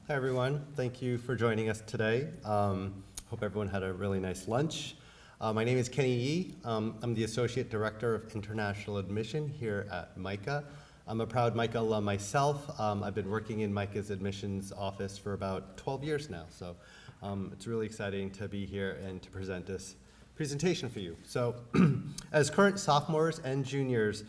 Hi everyone, thank you for joining us today. Hope everyone had a really nice lunch. My name is Kenny Yee. I'm the Associate Director of International Admission here at MICA. I'm a proud MICA alum myself. I've been working in MICA's admissions office for about 12 years now, so it's really exciting to be here and to present this presentation for you. So as current sophomores and juniors,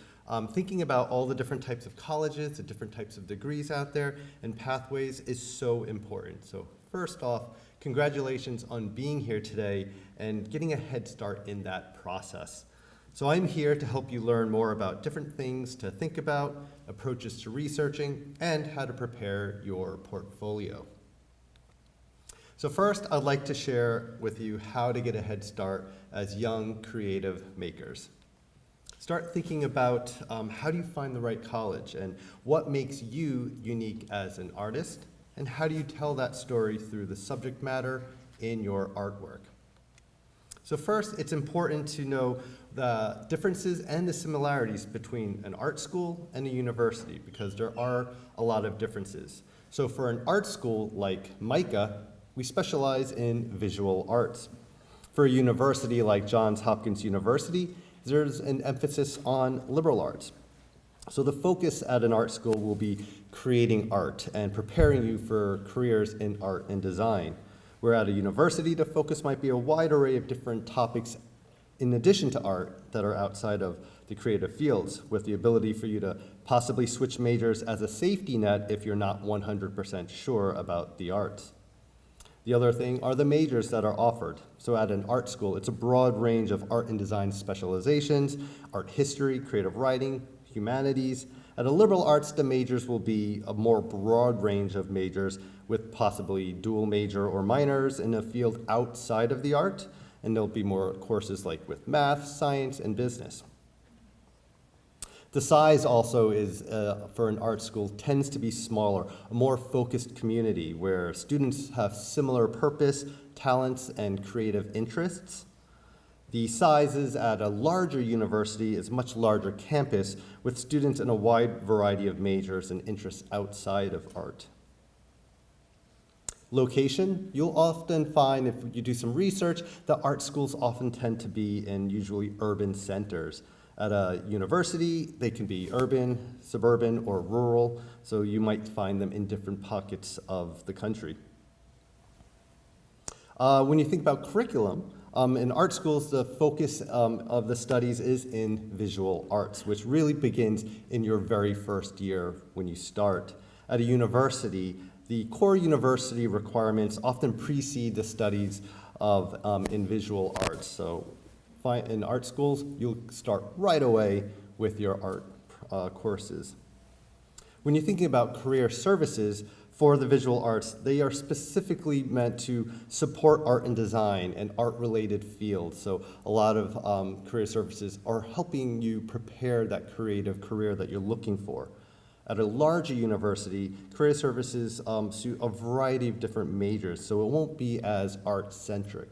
thinking about all the different types of colleges, the different types of degrees out there, and pathways is so important. So first off, congratulations on being here today and getting a head start in that process. So I'm here to help you learn more about different things to think about, approaches to researching, and how to prepare your portfolio. So first, I'd like to share with you how to get a head start as young creative makers. Start thinking about how do you find the right college and what makes you unique as an artist, and how do you tell that story through the subject matter in your artwork. So first, it's important to know the differences and the similarities between an art school and a university, because there are a lot of differences. So for an art school like MICA, we specialize in visual arts. For a university like Johns Hopkins University, there's an emphasis on liberal arts. So the focus at an art school will be creating art and preparing you for careers in art and design. Where at a university, the focus might be a wide array of different topics in addition to art that are outside of the creative fields, with the ability for you to possibly switch majors as a safety net if you're not 100% sure about the arts. The other thing are the majors that are offered. So at an art school, it's a broad range of art and design specializations, art history, creative writing, humanities. At a liberal arts, the majors will be a more broad range of majors with possibly dual major or minors in a field outside of the art, and there'll be more courses like with math, science, and business. The size also is, for an art school, tends to be smaller, a more focused community where students have similar purpose, talents, and creative interests. The sizes at a larger university is much larger campus with students in a wide variety of majors and interests outside of art. Location, you'll often find, if you do some research, that art schools often tend to be in usually urban centers. At a university, they can be urban, suburban, or rural, so you might find them in different pockets of the country. When you think about curriculum, in art schools, the focus of the studies is in visual arts, which really begins in your very first year when you start. At a university, the core university requirements often precede the studies of in visual arts. So in art schools, you'll start right away with your art courses. When you're thinking about career services for the visual arts, they are specifically meant to support art and design and art-related fields. So a lot of career services are helping you prepare that creative career that you're looking for. At a larger university, career services suit a variety of different majors, so it won't be as art-centric.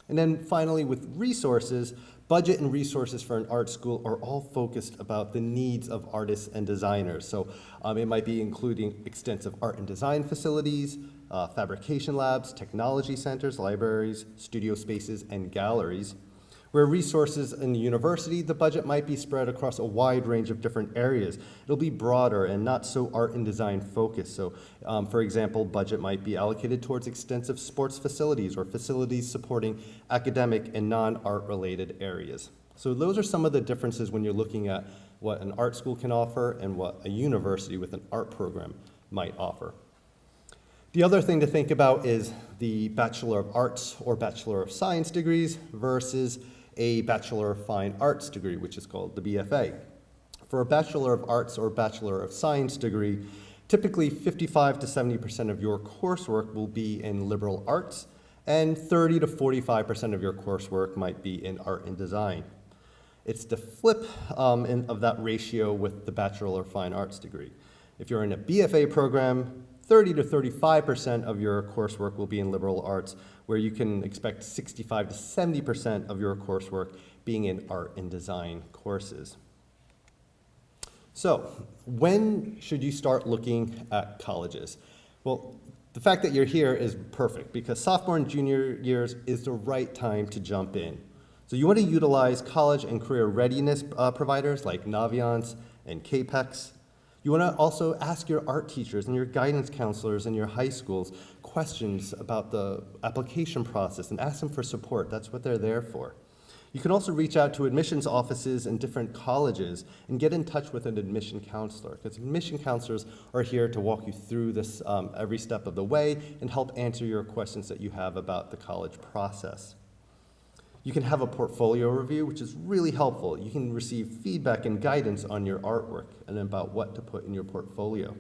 And then finally, with resources, budget and resources for an art school are all focused about the needs of artists and designers. So it might be including extensive art and design facilities, fabrication labs, technology centers, libraries, studio spaces, and galleries. Where resources in the university, the budget might be spread across a wide range of different areas. It'll be broader and not so art and design focused. So, for example, budget might be allocated towards extensive sports facilities or facilities supporting academic and non-art related areas. So those are some of the differences when you're looking at what an art school can offer and what a university with an art program might offer. The other thing to think about is the Bachelor of Arts or Bachelor of Science degrees versus a Bachelor of Fine Arts degree, which is called the BFA. For a Bachelor of Arts or Bachelor of Science degree, typically 55 to 70% of your coursework will be in liberal arts, and 30 to 45% of your coursework might be in art and design. It's the flip of that ratio with the Bachelor of Fine Arts degree. If you're in a BFA program, 30 to 35% of your coursework will be in liberal arts, where you can expect 65 to 70% of your coursework being in art and design courses. So, when should you start looking at colleges? Well, The fact that you're here is perfect because sophomore and junior years is the right time to jump in. So you want to utilize college and career readiness providers like Naviance and CAPEX. You want to also ask your art teachers and your guidance counselors in your high schools questions about the application process and ask them for support. That's what they're there for. You can also reach out to admissions offices in different colleges and get in touch with an admission counselor, because admission counselors are here to walk you through this every step of the way and help answer your questions that you have about the college process. You can have a portfolio review, which is really helpful. You can receive feedback and guidance on your artwork and about what to put in your portfolio.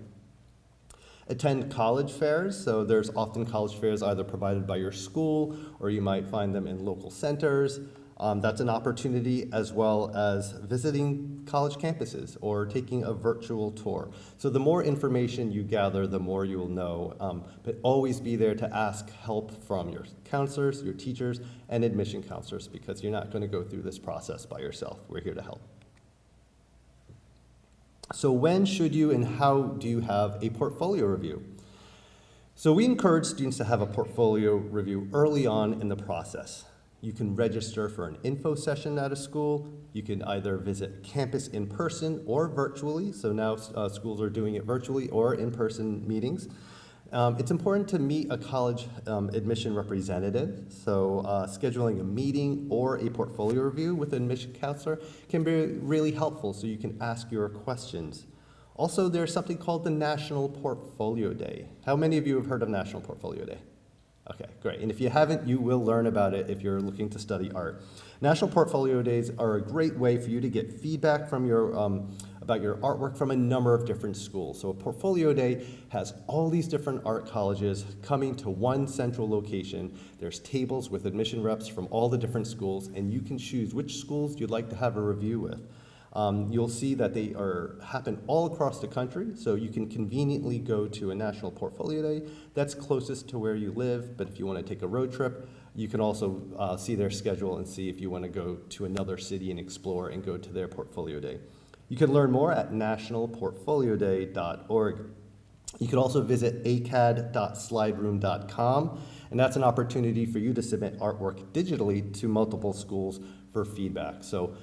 Attend college fairs. So there's often college fairs either provided by your school or you might find them in local centers. That's an opportunity, as well as visiting college campuses or taking a virtual tour. So the more information you gather, the more you will know. But always be there to ask help from your counselors, your teachers, and admission counselors, because you're not going to go through this process by yourself. We're here to help. So when should you and how do you have a portfolio review? So we encourage students to have a portfolio review early on in the process. You can register for an info session at a school. You can either visit campus in person or virtually. So now schools are doing it virtually or in-person meetings. It's important to meet a college admission representative. So scheduling a meeting or a portfolio review with an admission counselor can be really helpful, so you can ask your questions. Also, there's something called the National Portfolio Day. How many of you have heard of National Portfolio Day? Okay, great. And if you haven't, you will learn about it if you're looking to study art. National Portfolio Days are a great way for you to get feedback from your about your artwork from a number of different schools. So a portfolio day has all these different art colleges coming to one central location. There's tables with admission reps from all the different schools, and you can choose which schools you'd like to have a review with. You'll see that they happen all across the country, so you can conveniently go to a National Portfolio Day that's closest to where you live. But if you want to take a road trip, you can also see their schedule and see if you want to go to another city and explore and go to their portfolio day. You can learn more at nationalportfolioday.org. You can also visit acad.slideroom.com, and that's an opportunity for you to submit artwork digitally to multiple schools for feedback. So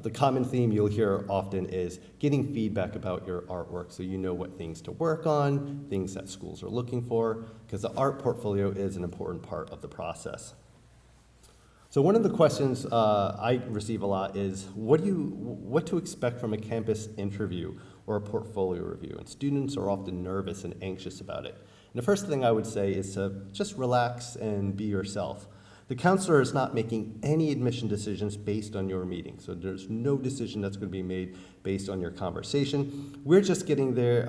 the common theme you'll hear often is getting feedback about your artwork, so you know what things to work on, things that schools are looking for, because the art portfolio is an important part of the process. So one of the questions I receive a lot is, what to expect from a campus interview or a portfolio review? And students are often nervous and anxious about it. And the first thing I would say is to just relax and be yourself. The counselor is not making any admission decisions based on your meeting, so there's no decision that's going to be made based on your conversation. We're just getting there.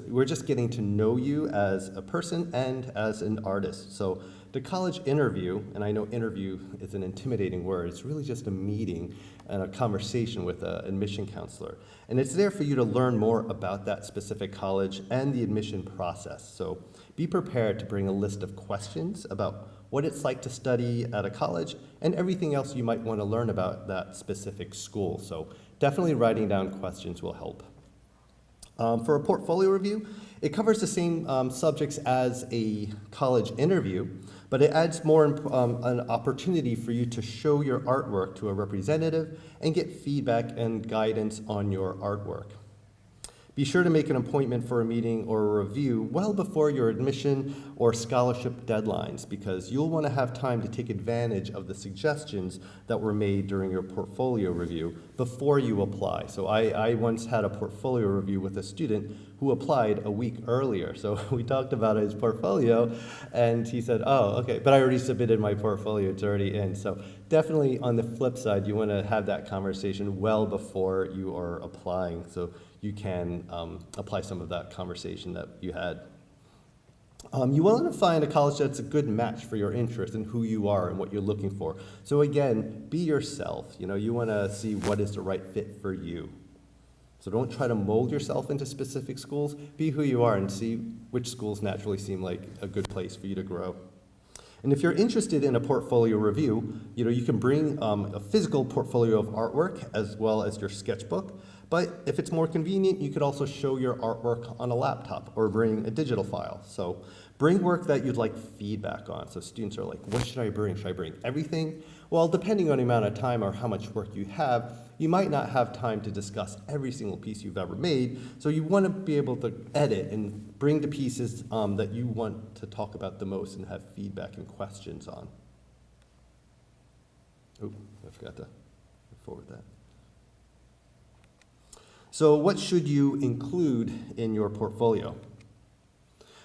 We're just getting to know you as a person and as an artist. So the college interview, and I know interview is an intimidating word, it's really just a meeting and a conversation with an admission counselor. And it's there for you to learn more about that specific college and the admission process. So be prepared to bring a list of questions about what it's like to study at a college and everything else you might want to learn about that specific school. So definitely writing down questions will help. For a portfolio review, it covers the same subjects as a college interview, but it adds more an opportunity for you to show your artwork to a representative and get feedback and guidance on your artwork. Be sure to make an appointment for a meeting or a review well before your admission or scholarship deadlines, because you'll want to have time to take advantage of the suggestions that were made during your portfolio review before you apply. So I once had a portfolio review with a student who applied a week earlier. So we talked about his portfolio, and he said, oh, okay, but I already submitted my portfolio, it's already in. So definitely on the flip side, you want to have that conversation well before you are applying, so you can apply some of that conversation that you had. You want to find a college that's a good match for your interest and who you are and what you're looking for. So again, be yourself. You want to see what is the right fit for you. So don't try to mold yourself into specific schools. Be who you are and see which schools naturally seem like a good place for you to grow. And if you're interested in a portfolio review, you can bring a physical portfolio of artwork as well as your sketchbook. But if it's more convenient, you could also show your artwork on a laptop or bring a digital file. So bring work that you'd like feedback on. So students are like, what should I bring? Should I bring everything? Well, depending on the amount of time or how much work you have, you might not have time to discuss every single piece you've ever made. So you want to be able to edit and bring the pieces that you want to talk about the most and have feedback and questions on. Oh, I forgot to forward that. So what should you include in your portfolio?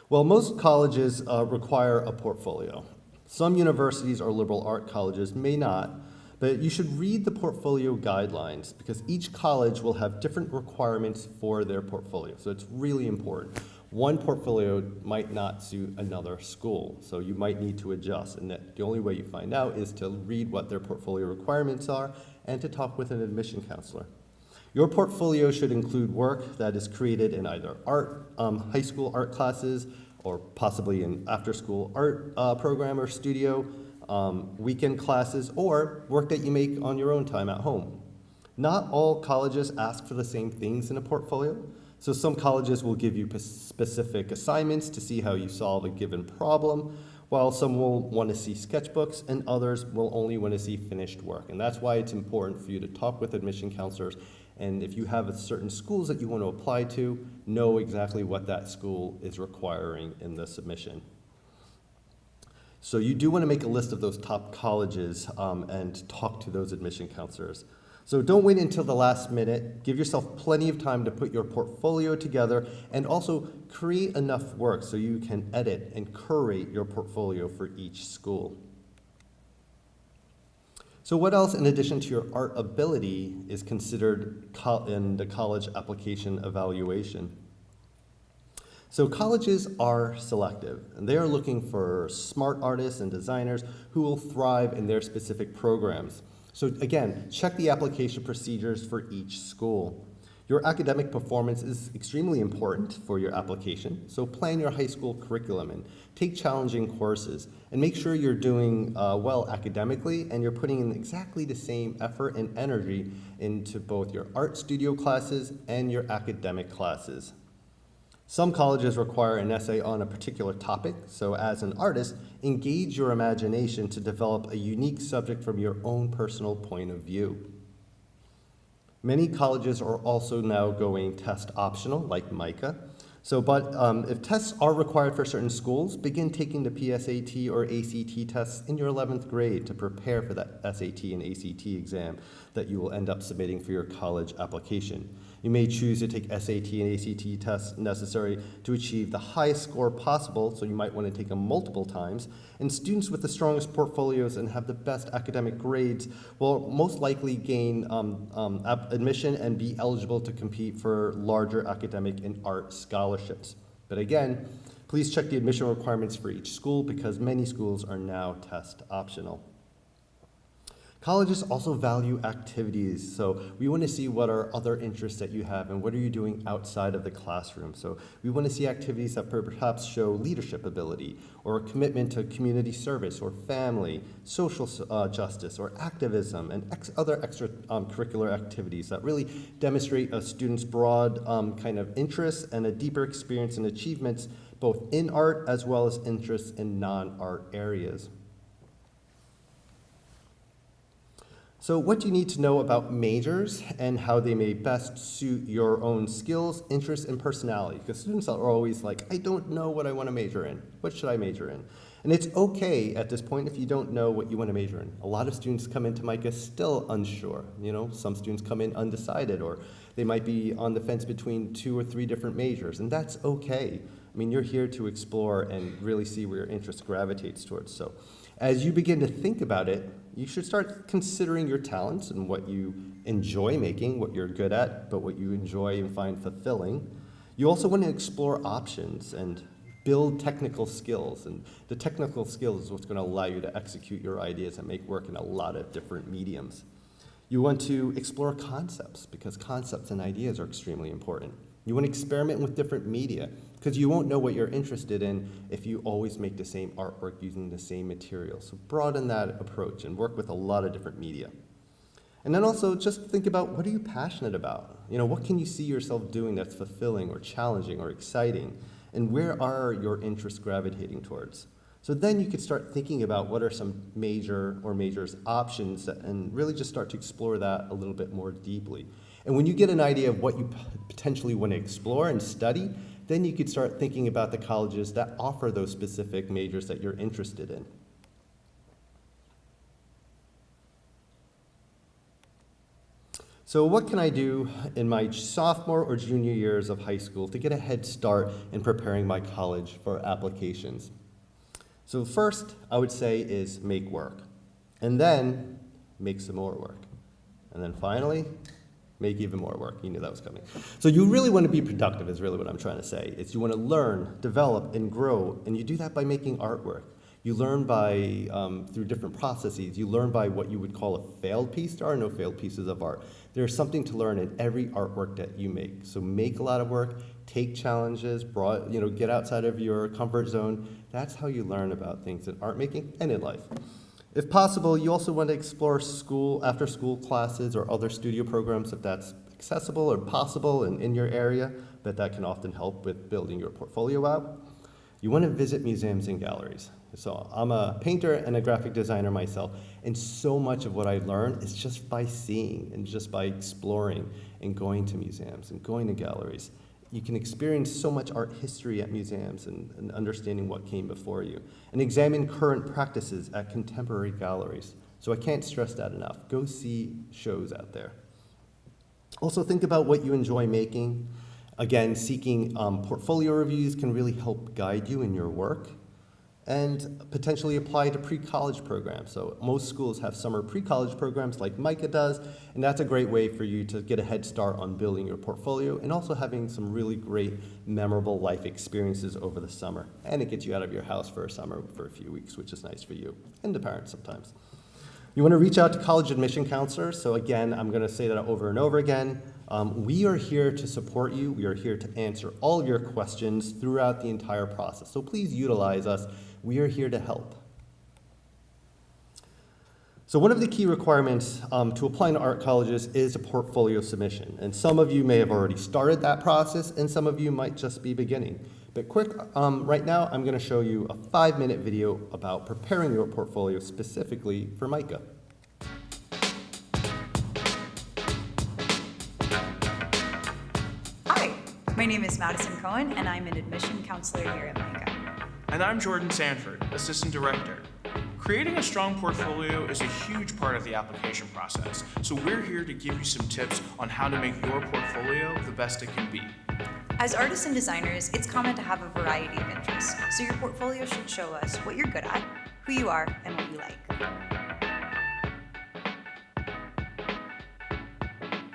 Well, most colleges require a portfolio. Some universities or liberal art colleges may not, but you should read the portfolio guidelines because each college will have different requirements for their portfolio. So it's really important. One portfolio might not suit another school, so you might need to adjust. And the only way you find out is to read what their portfolio requirements are and to talk with an admission counselor. Your portfolio should include work that is created in either art, high school art classes, or possibly an after-school art program or studio, weekend classes, or work that you make on your own time at home. Not all colleges ask for the same things in a portfolio, so some colleges will give you specific assignments to see how you solve a given problem, while some will want to see sketchbooks and others will only want to see finished work. And that's why it's important for you to talk with admission counselors. And if you have certain schools that you want to apply to, know exactly what that school is requiring in the submission. So you do want to make a list of those top colleges and talk to those admission counselors. So don't wait until the last minute. Give yourself plenty of time to put your portfolio together and also create enough work so you can edit and curate your portfolio for each school. So what else, in addition to your art ability, is considered in the college application evaluation? So colleges are selective, and they are looking for smart artists and designers who will thrive in their specific programs. So again, check the application procedures for each school. Your academic performance is extremely important for your application, so plan your high school curriculum and take challenging courses, and make sure you're doing well academically and you're putting in exactly the same effort and energy into both your art studio classes and your academic classes. Some colleges require an essay on a particular topic, so as an artist, engage your imagination to develop a unique subject from your own personal point of view. Many colleges are also now going test optional, like MICA. But if tests are required for certain schools, begin taking the PSAT or ACT tests in your 11th grade to prepare for that SAT and ACT exam that you will end up submitting for your college application. You may choose to take SAT and ACT tests necessary to achieve the highest score possible, so you might want to take them multiple times. And students with the strongest portfolios and have the best academic grades will most likely gain admission and be eligible to compete for larger academic and art scholarships. But again, please check the admission requirements for each school because many schools are now test optional. Colleges also value activities, so we want to see what are other interests that you have and what are you doing outside of the classroom. So we want to see activities that perhaps show leadership ability or a commitment to community service or family, social justice or activism, and other extracurricular activities that really demonstrate a student's broad kind of interests and a deeper experience and achievements both in art as well as interests in non-art areas. So what do you need to know about majors and how they may best suit your own skills, interests, and personality? Because students are always like, I don't know what I want to major in. What should I major in? And it's okay at this point if you don't know what you want to major in. A lot of students come into MICA still unsure. You know, some students come in undecided, or they might be on the fence between 2 or 3 different majors, and that's okay. I mean, you're here to explore and really see where your interest gravitates towards. So as you begin to think about it, you should start considering your talents and what you enjoy making, what you're good at, but what you enjoy and find fulfilling. You also want to explore options and build technical skills. And the technical skills is what's going to allow you to execute your ideas and make work in a lot of different mediums. You want to explore concepts because concepts and ideas are extremely important. You want to experiment with different media because you won't know what you're interested in if you always make the same artwork using the same material. So broaden that approach and work with a lot of different media. And then also just think about, what are you passionate about? What can you see yourself doing that's fulfilling or challenging or exciting? And where are your interests gravitating towards? So then you could start thinking about what are some major or majors options and really just start to explore that a little bit more deeply. And when you get an idea of what you potentially want to explore and study, then you could start thinking about the colleges that offer those specific majors that you're interested in. So what can I do in my sophomore or junior years of high school to get a head start in preparing my college for applications? So first, I would say is make work, and then make some more work. And then finally, make even more work. You knew that was coming. So you really want to be productive is really what I'm trying to say. It's you want to learn, develop, and grow, and you do that by making artwork. You learn by, through different processes. You learn by what you would call a failed piece. There are no failed pieces of art. There's something to learn in every artwork that you make. So make a lot of work, take challenges, get outside of your comfort zone. That's how you learn about things in art making and in life. If possible, you also want to explore after-school classes or other studio programs if that's accessible or possible and in your area, but that can often help with building your portfolio out. You want to visit museums and galleries. So I'm a painter and a graphic designer myself, and so much of what I learn is just by seeing and just by exploring and going to museums and going to galleries. You can experience so much art history at museums and understanding what came before you, and examine current practices at contemporary galleries. So I can't stress that enough. Go see shows out there. Also think about what you enjoy making. Again, seeking portfolio reviews can really help guide you in your work, and potentially apply to pre-college programs. So most schools have summer pre-college programs like MICA does, and that's a great way for you to get a head start on building your portfolio and also having some really great, memorable life experiences over the summer. And it gets you out of your house for a summer for a few weeks, which is nice for you and the parents sometimes. You want to reach out to college admission counselors. So again, I'm going to say that over and over again. We are here to support you. We are here to answer all of your questions throughout the entire process. So please utilize us. We are here to help. So one of the key requirements to apply to art colleges is a portfolio submission. And some of you may have already started that process, and some of you might just be beginning. But quick, right now I'm going to show you a 5-minute video about preparing your portfolio specifically for MICA. Hi, my name is Madison Cohen, and I'm an admission counselor here at MICA. And I'm Jordan Sanford, Assistant Director. Creating a strong portfolio is a huge part of the application process, so we're here to give you some tips on how to make your portfolio the best it can be. As artists and designers, it's common to have a variety of interests, so your portfolio should show us what you're good at, who you are, and what you like.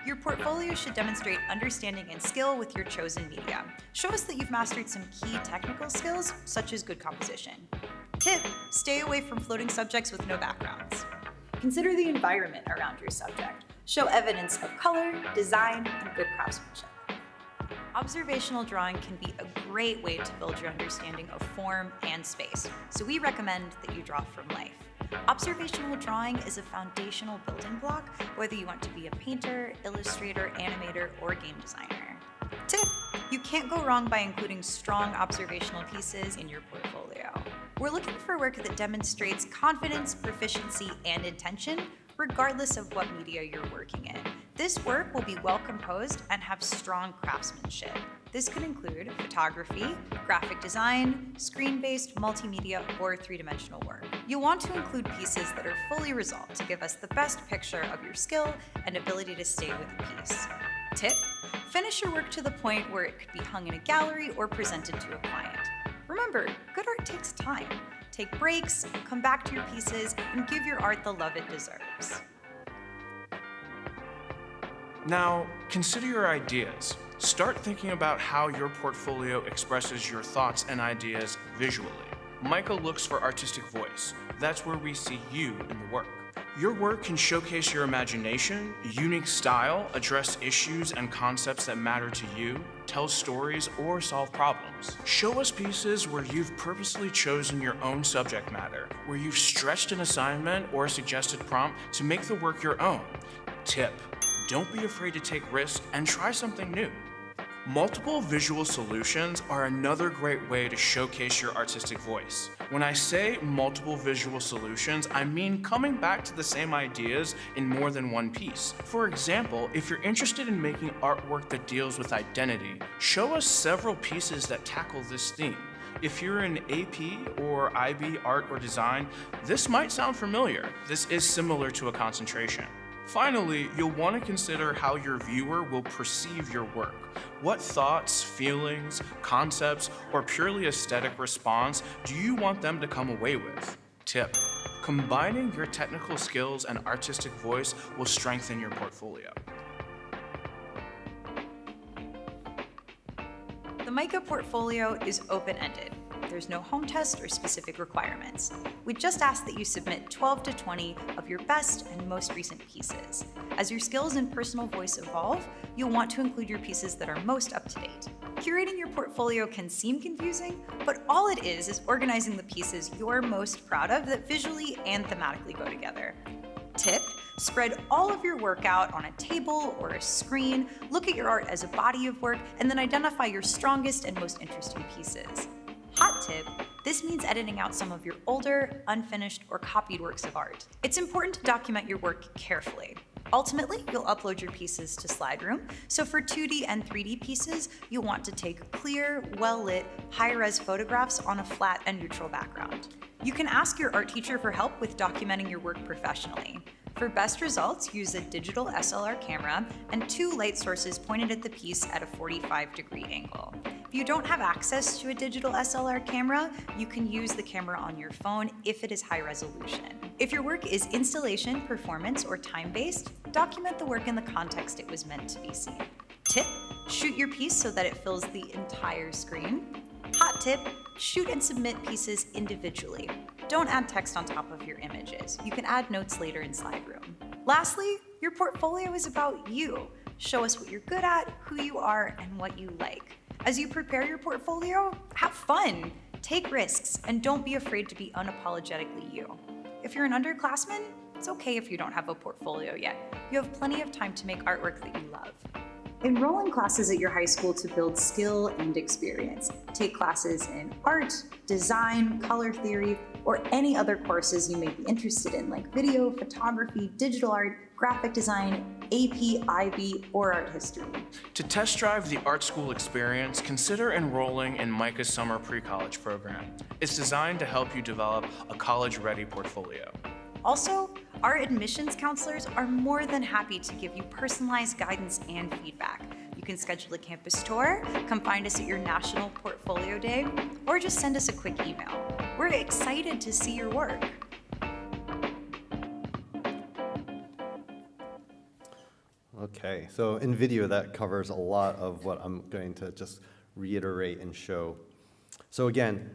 Your portfolio should demonstrate understanding and skill with your chosen media. Show us that you've mastered some key technical skills, such as good composition. Tip: stay away from floating subjects with no backgrounds. Consider the environment around your subject. Show evidence of color, design, and good craftsmanship. Observational drawing can be a great way to build your understanding of form and space, so we recommend that you draw from life. Observational drawing is a foundational building block, whether you want to be a painter, illustrator, animator, or game designer. Tip: you can't go wrong by including strong observational pieces in your portfolio. We're looking for work that demonstrates confidence, proficiency, and intention, regardless of what media you're working in. This work will be well composed and have strong craftsmanship. This could include photography, graphic design, screen-based, multimedia, or three-dimensional work. You'll want to include pieces that are fully resolved to give us the best picture of your skill and ability to stay with the piece. Tip: finish your work to the point where it could be hung in a gallery or presented to a client. Remember, good art takes time. Take breaks, come back to your pieces, and give your art the love it deserves. Now, consider your ideas. Start thinking about how your portfolio expresses your thoughts and ideas visually. MICA looks for artistic voice. That's where we see you in the work. Your work can showcase your imagination, unique style, address issues and concepts that matter to you, tell stories, or solve problems. Show us pieces where you've purposely chosen your own subject matter, where you've stretched an assignment or a suggested prompt to make the work your own. Tip: don't be afraid to take risks and try something new. Multiple visual solutions are another great way to showcase your artistic voice. When I say multiple visual solutions, I mean coming back to the same ideas in more than one piece. For example, if you're interested in making artwork that deals with identity, show us several pieces that tackle this theme. If you're in AP or IB art or design, this might sound familiar. This is similar to a concentration. Finally, you'll want to consider how your viewer will perceive your work. What thoughts, feelings, concepts, or purely aesthetic response do you want them to come away with? Tip: combining your technical skills and artistic voice will strengthen your portfolio. The MICA portfolio is open-ended. There's no home test or specific requirements. We just ask that you submit 12 to 20 of your best and most recent pieces. As your skills and personal voice evolve, you'll want to include your pieces that are most up to date. Curating your portfolio can seem confusing, but all it is organizing the pieces you're most proud of that visually and thematically go together. Tip: spread all of your work out on a table or a screen, look at your art as a body of work, and then identify your strongest and most interesting pieces. Hot tip: this means editing out some of your older, unfinished, or copied works of art. It's important to document your work carefully. Ultimately, you'll upload your pieces to SlideRoom, so for 2D and 3D pieces, you'll want to take clear, well-lit, high-res photographs on a flat and neutral background. You can ask your art teacher for help with documenting your work professionally. For best results, use a digital SLR camera and 2 light sources pointed at the piece at a 45-degree angle. If you don't have access to a digital SLR camera, you can use the camera on your phone if it is high resolution. If your work is installation, performance, or time-based, document the work in the context it was meant to be seen. Tip: shoot your piece so that it fills the entire screen. Hot tip: shoot and submit pieces individually. Don't add text on top of your images. You can add notes later in SlideRoom. Lastly, your portfolio is about you. Show us what you're good at, who you are, and what you like. As you prepare your portfolio, have fun, take risks, and don't be afraid to be unapologetically you. If you're an underclassman, it's okay if you don't have a portfolio yet. You have plenty of time to make artwork that you love. Enroll in classes at your high school to build skill and experience. Take classes in art, design, color theory, or any other courses you may be interested in, like video, photography, digital art, graphic design, AP, IB, or art history. To test drive the art school experience, consider enrolling in MICA's summer pre-college program. It's designed to help you develop a college-ready portfolio. Also, our admissions counselors are more than happy to give you personalized guidance and feedback. You can schedule a campus tour, come find us at your National Portfolio Day, or just send us a quick email. We're excited to see your work. Okay, so in video that covers a lot of what I'm going to just reiterate and show. So again,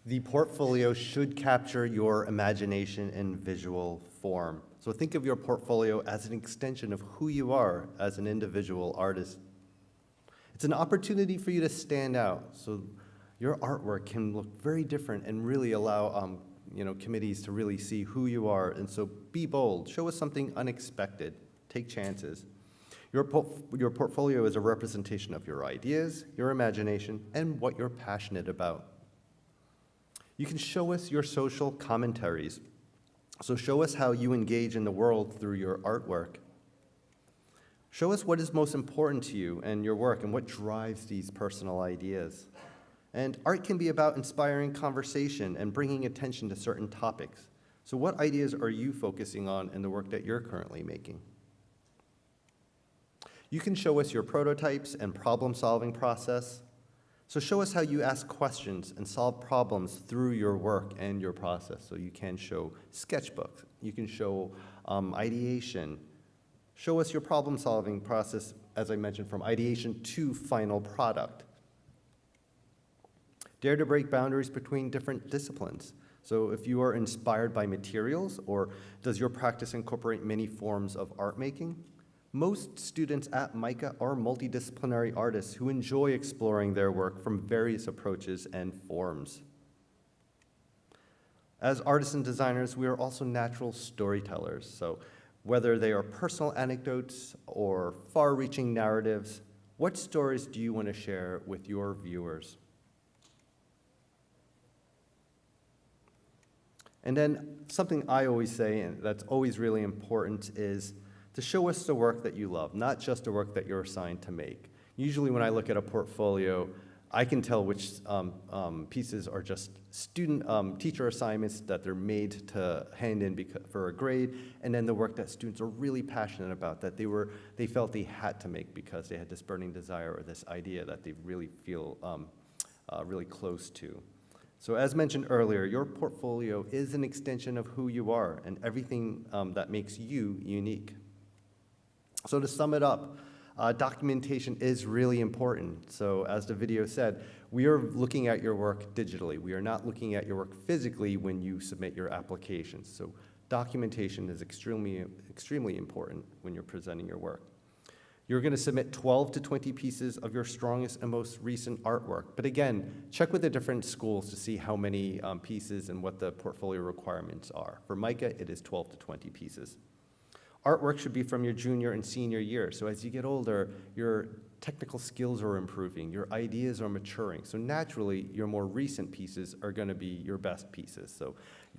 the portfolio should capture your imagination in visual form. So think of your portfolio as an extension of who you are as an individual artist. It's an opportunity for you to stand out, so your artwork can look very different and really allow committees to really see who you are. And so be bold, show us something unexpected, take chances. Your portfolio is a representation of your ideas, your imagination, and what you're passionate about. You can show us your social commentaries. So show us how you engage in the world through your artwork. Show us what is most important to you and your work and what drives these personal ideas. And art can be about inspiring conversation and bringing attention to certain topics. So what ideas are you focusing on in the work that you're currently making? You can show us your prototypes and problem-solving process. So show us how you ask questions and solve problems through your work and your process. So you can show sketchbooks, you can show ideation. Show us your problem-solving process, as I mentioned, from ideation to final product. Dare to break boundaries between different disciplines. So if you are inspired by materials, or does your practice incorporate many forms of art making? Most students at MICA are multidisciplinary artists who enjoy exploring their work from various approaches and forms. As artists and designers, we are also natural storytellers. So Whether they are personal anecdotes or far-reaching narratives, what stories do you want to share with your viewers? And then something I always say, and that's always really important, is to show us the work that you love, not just the work that you're assigned to make. Usually when I look at a portfolio, I can tell which pieces are just teacher assignments that they're made to hand in for a grade, and then the work that students are really passionate about, that they felt they had to make because they had this burning desire or this idea that they really feel really close to. So as mentioned earlier, your portfolio is an extension of who you are and everything that makes you unique. So to sum it up, documentation is really important. So as the video said, we are looking at your work digitally. We are not looking at your work physically when you submit your applications. So documentation is extremely important when you're presenting your work. You're going to submit 12 to 20 pieces of your strongest and most recent artwork. But again, check with the different schools to see how many pieces and what the portfolio requirements are. For MICA, it is 12 to 20 pieces. Artwork should be from your junior and senior year. So as you get older, your technical skills are improving, your ideas are maturing. So naturally, your more recent pieces are going to be your best pieces. So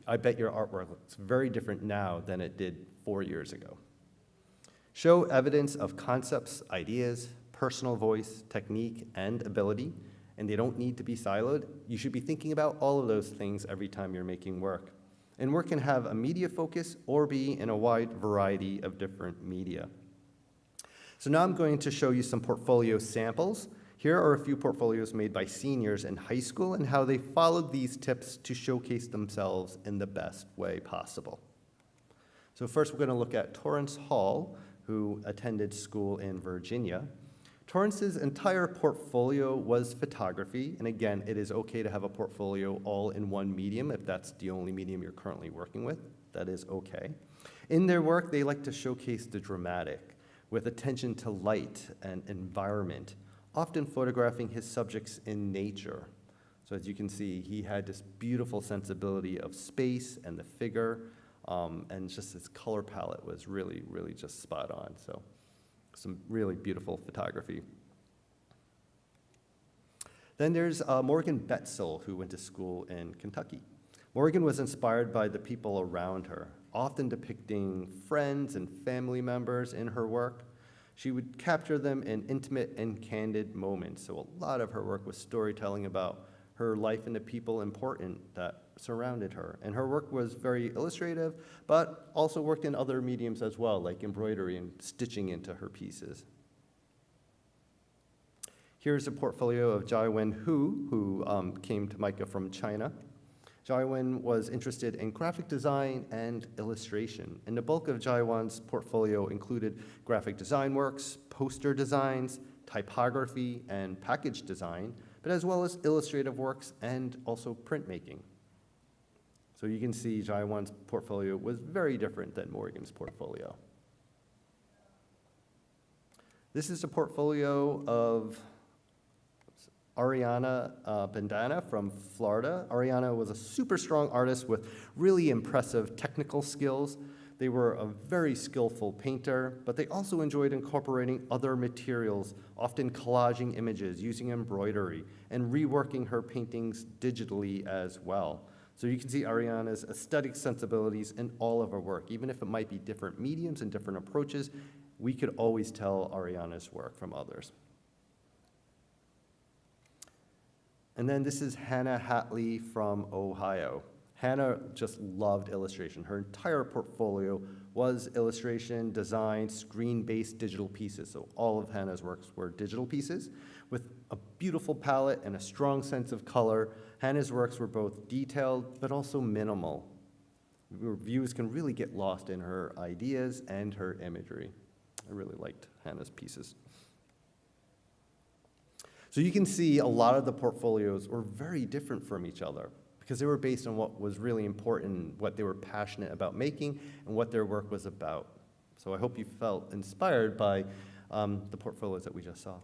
I bet your artwork looks very different now than it did 4 years ago. Show evidence of concepts, ideas, personal voice, technique, and ability, and they don't need to be siloed. You should be thinking about all of those things every time you're making work. And work can have a media focus or be in a wide variety of different media. So now I'm going to show you some portfolio samples. Here are a few portfolios made by seniors in high school and how they followed these tips to showcase themselves in the best way possible. So first we're going to look at Torrance Hall, who attended school in Virginia. Torrance's entire portfolio was photography, and again, it is okay to have a portfolio all in one medium if that's the only medium you're currently working with. That is okay. In their work, they like to showcase the dramatic, with attention to light and environment, often photographing his subjects in nature. So as you can see, he had this beautiful sensibility of space and the figure, and just his color palette was really, really just spot on. So some really beautiful photography. Then there's Morgan Betzel, who went to school in Kentucky. Morgan was inspired by the people around her, often depicting friends and family members in her work. She would capture them in intimate and candid moments. So a lot of her work was storytelling about her life and the people important that surrounded her. And her work was very illustrative, but also worked in other mediums as well, like embroidery and stitching into her pieces. Here's a portfolio of Jai-Wen Hu, who came to MICA from China. Jai-Wen was interested in graphic design and illustration, and the bulk of Jai-Wen's portfolio included graphic design works, poster designs, typography, and package design, but as well as illustrative works and also printmaking. So you can see Jai-Wen's portfolio was very different than Morgan's portfolio. This is a portfolio of Ariana Bandana from Florida. Ariana was a super strong artist with really impressive technical skills. They were a very skillful painter, but they also enjoyed incorporating other materials, often collaging images, using embroidery, and reworking her paintings digitally as well. So you can see Ariana's aesthetic sensibilities in all of her work. Even if it might be different mediums and different approaches, we could always tell Ariana's work from others. And then this is Hannah Hatley from Ohio. Hannah just loved illustration. Her entire portfolio was illustration, design, screen-based digital pieces. So all of Hannah's works were digital pieces with a beautiful palette and a strong sense of color. Hannah's works were both detailed but also minimal. Viewers can really get lost in her ideas and her imagery. I really liked Hannah's pieces. So you can see a lot of the portfolios were very different from each other because they were based on what was really important, what they were passionate about making, and what their work was about. So I hope you felt inspired by the portfolios that we just saw.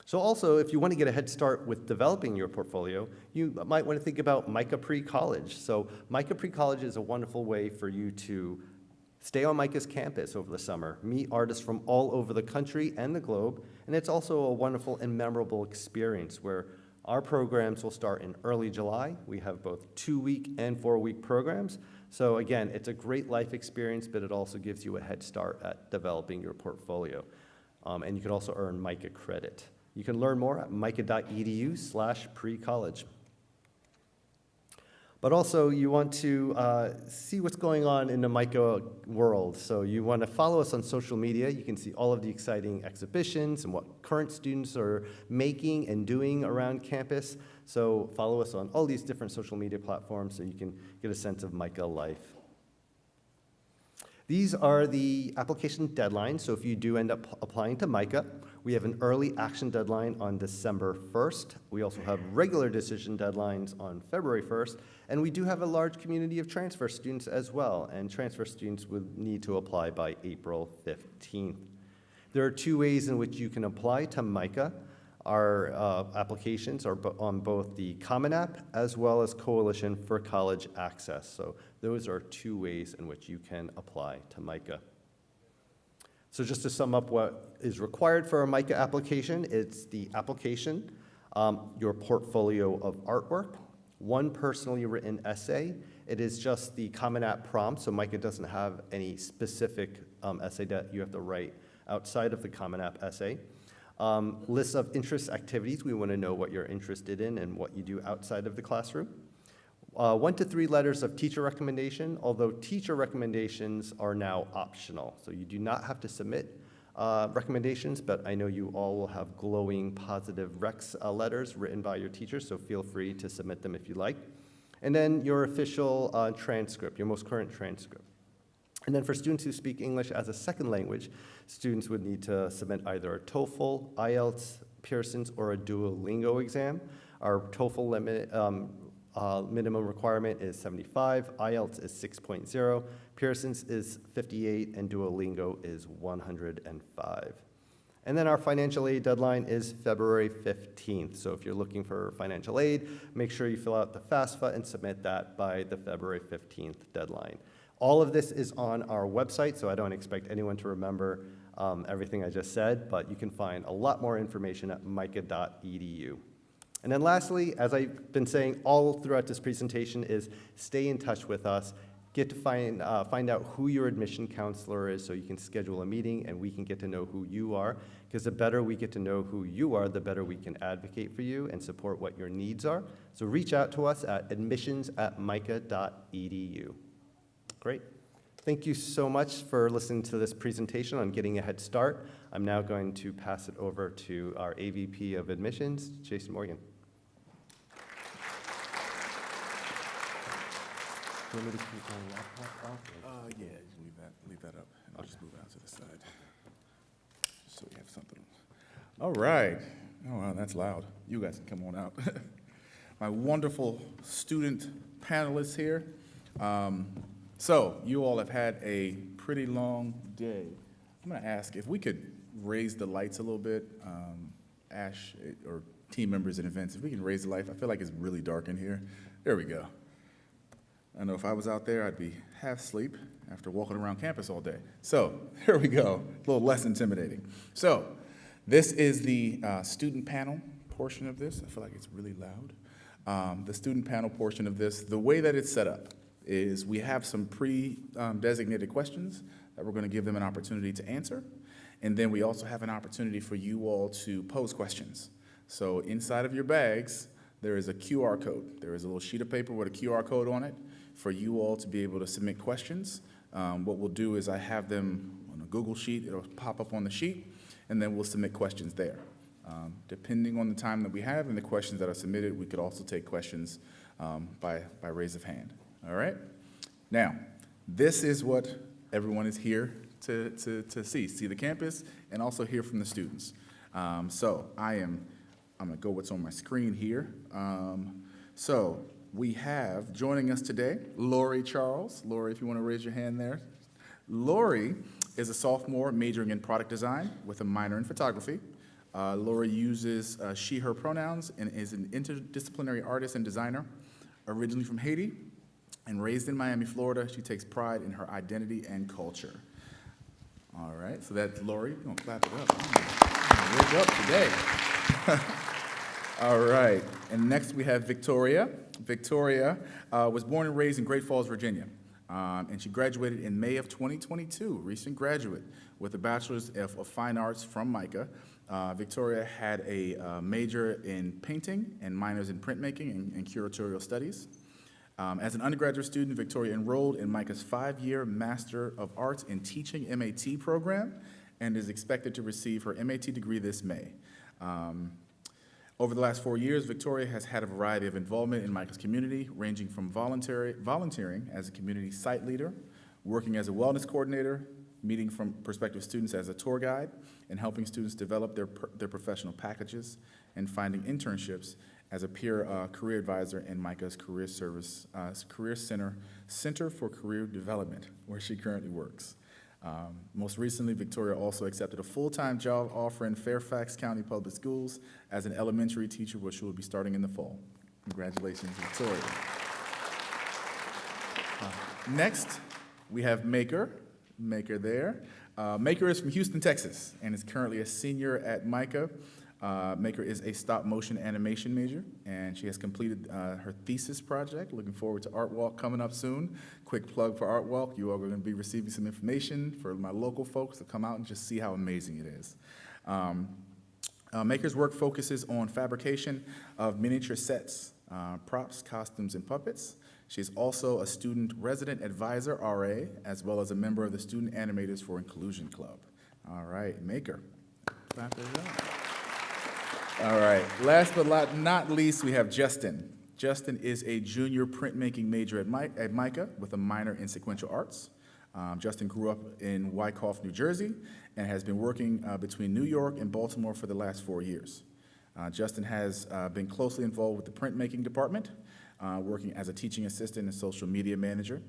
So also, if you want to get a head start with developing your portfolio, you might want to think about MICA Pre-College. So MICA Pre-College is a wonderful way for you to Stay on MICA's campus over the summer, meet artists from all over the country and the globe, and it's also a wonderful and memorable experience where our programs will start in early July. We have both 2-week and 4-week programs. So again, it's a great life experience, but it also gives you a head start at developing your portfolio. And you can also earn MICA credit. You can learn more at mica.edu/pre-college. But also, you want to see what's going on in the MICA world. So you want to follow us on social media. You can see all of the exciting exhibitions and what current students are making and doing around campus. So follow us on all these different social media platforms so you can get a sense of MICA life. These are the application deadlines. So if you do end up applying to MICA, we have an early action deadline on December 1st. We also have regular decision deadlines on February 1st. And we do have a large community of transfer students as well. And transfer students would need to apply by April 15th. There are 2 ways in which you can apply to MICA. Our applications are on both the Common App as well as Coalition for College Access. So those are 2 ways in which you can apply to MICA. So just to sum up what is required for a MICA application, it's the application, your portfolio of artwork, 1 personally written essay. It is just the Common App prompt, so MICA doesn't have any specific essay that you have to write outside of the Common App essay. Lists of interest activities. We want to know what you're interested in and what you do outside of the classroom. 1 to 3 letters of teacher recommendation, although teacher recommendations are now optional. So you do not have to submit recommendations, but I know you all will have glowing positive recs letters written by your teachers, so feel free to submit them if you like. And then your official transcript, your most current transcript. And then for students who speak English as a second language, students would need to submit either a TOEFL, IELTS, Pearson's, or a Duolingo exam. Our TOEFL minimum requirement is 75, IELTS is 6.0, Pearson's is 58, and Duolingo is 105. And then our financial aid deadline is February 15th. So if you're looking for financial aid, make sure you fill out the FAFSA and submit that by the February 15th deadline. All of this is on our website, so I don't expect anyone to remember everything I just said, but you can find a lot more information at mica.edu. And then lastly, as I've been saying all throughout this presentation, is stay in touch with us. Get to find out who your admission counselor is so you can schedule a meeting and we can get to know who you are. Because the better we get to know who you are, the better we can advocate for you and support what your needs are. So reach out to us at admissions@mica.edu. Great. Thank you so much for listening to this presentation on getting a head start. I'm now going to pass it over to our AVP of Admissions, Jason Morgan. Do you want me to keep my laptop off? Yeah, you leave that up, and I'll just move it out to the side, just so we have something. All right. Oh, wow, that's loud. You guys can come on out. My wonderful student panelists here. So you all have had a pretty long day. I'm going to ask if we could raise the lights a little bit. Ash, or team members in events, if we can raise the light. I feel like it's really dark in here. There we go. I know if I was out there, I'd be half asleep after walking around campus all day. So here we go, a little less intimidating. So this is the student panel portion of this. I feel like it's really loud. The student panel portion of this, the way that it's set up is we have some pre-designated questions that we're going to give them an opportunity to answer. And then we also have an opportunity for you all to pose questions. So inside of your bags, there is a QR code. There is a little sheet of paper with a QR code on it for you all to be able to submit questions. What we'll do is I have them on a Google Sheet. It'll pop up on the sheet, and then we'll submit questions there. Depending on the time that we have and the questions that are submitted, we could also take questions by raise of hand. All right? Now, this is what everyone is here to see the campus and also hear from the students. So I'm going to go what's on my screen here. So we have joining us today, Lori Charles. Lori, if you want to raise your hand there. Lori is a sophomore majoring in product design with a minor in photography. Lori uses she, her pronouns and is an interdisciplinary artist and designer, originally from Haiti. And raised in Miami, Florida, she takes pride in her identity and culture. All right, so that's Lori. We're gonna clap it up. I'm gonna wake up today. All right, and next we have Victoria. Victoria was born and raised in Great Falls, Virginia, and she graduated in May of 2022, recent graduate, with a Bachelor's of Fine Arts from MICA. Victoria had a major in painting and minors in printmaking and curatorial studies. As an undergraduate student, Victoria enrolled in MICA's 5-year Master of Arts in Teaching MAT program and is expected to receive her MAT degree this May. Over the last 4 years, Victoria has had a variety of involvement in MICA's community, ranging from volunteering as a community site leader, working as a wellness coordinator, meeting from prospective students as a tour guide, and helping students develop their professional packages, and finding internships as a peer career advisor in MICA's Career Center for Career Development, where she currently works. Most recently, Victoria also accepted a full-time job offer in Fairfax County Public Schools as an elementary teacher, which she will be starting in the fall. Congratulations, Victoria. Next, we have Maker there. Maker is from Houston, Texas, and is currently a senior at MICA. Maker is a stop-motion animation major, and she has completed her thesis project. Looking forward to Art Walk coming up soon. Quick plug for Art Walk. You are going to be receiving some information for my local folks to come out and just see how amazing it is. Maker's work focuses on fabrication of miniature sets, props, costumes, and puppets. She's also a student resident advisor, RA, as well as a member of the Student Animators for Inclusion Club. All right, Maker. Clap it up. All right, last but not least, we have Justin. Justin is a junior printmaking major at MICA with a minor in sequential arts. Justin grew up in Wyckoff, New Jersey, and has been working between New York and Baltimore for the last 4 years. Justin has been closely involved with the printmaking department, working as a teaching assistant and social media manager.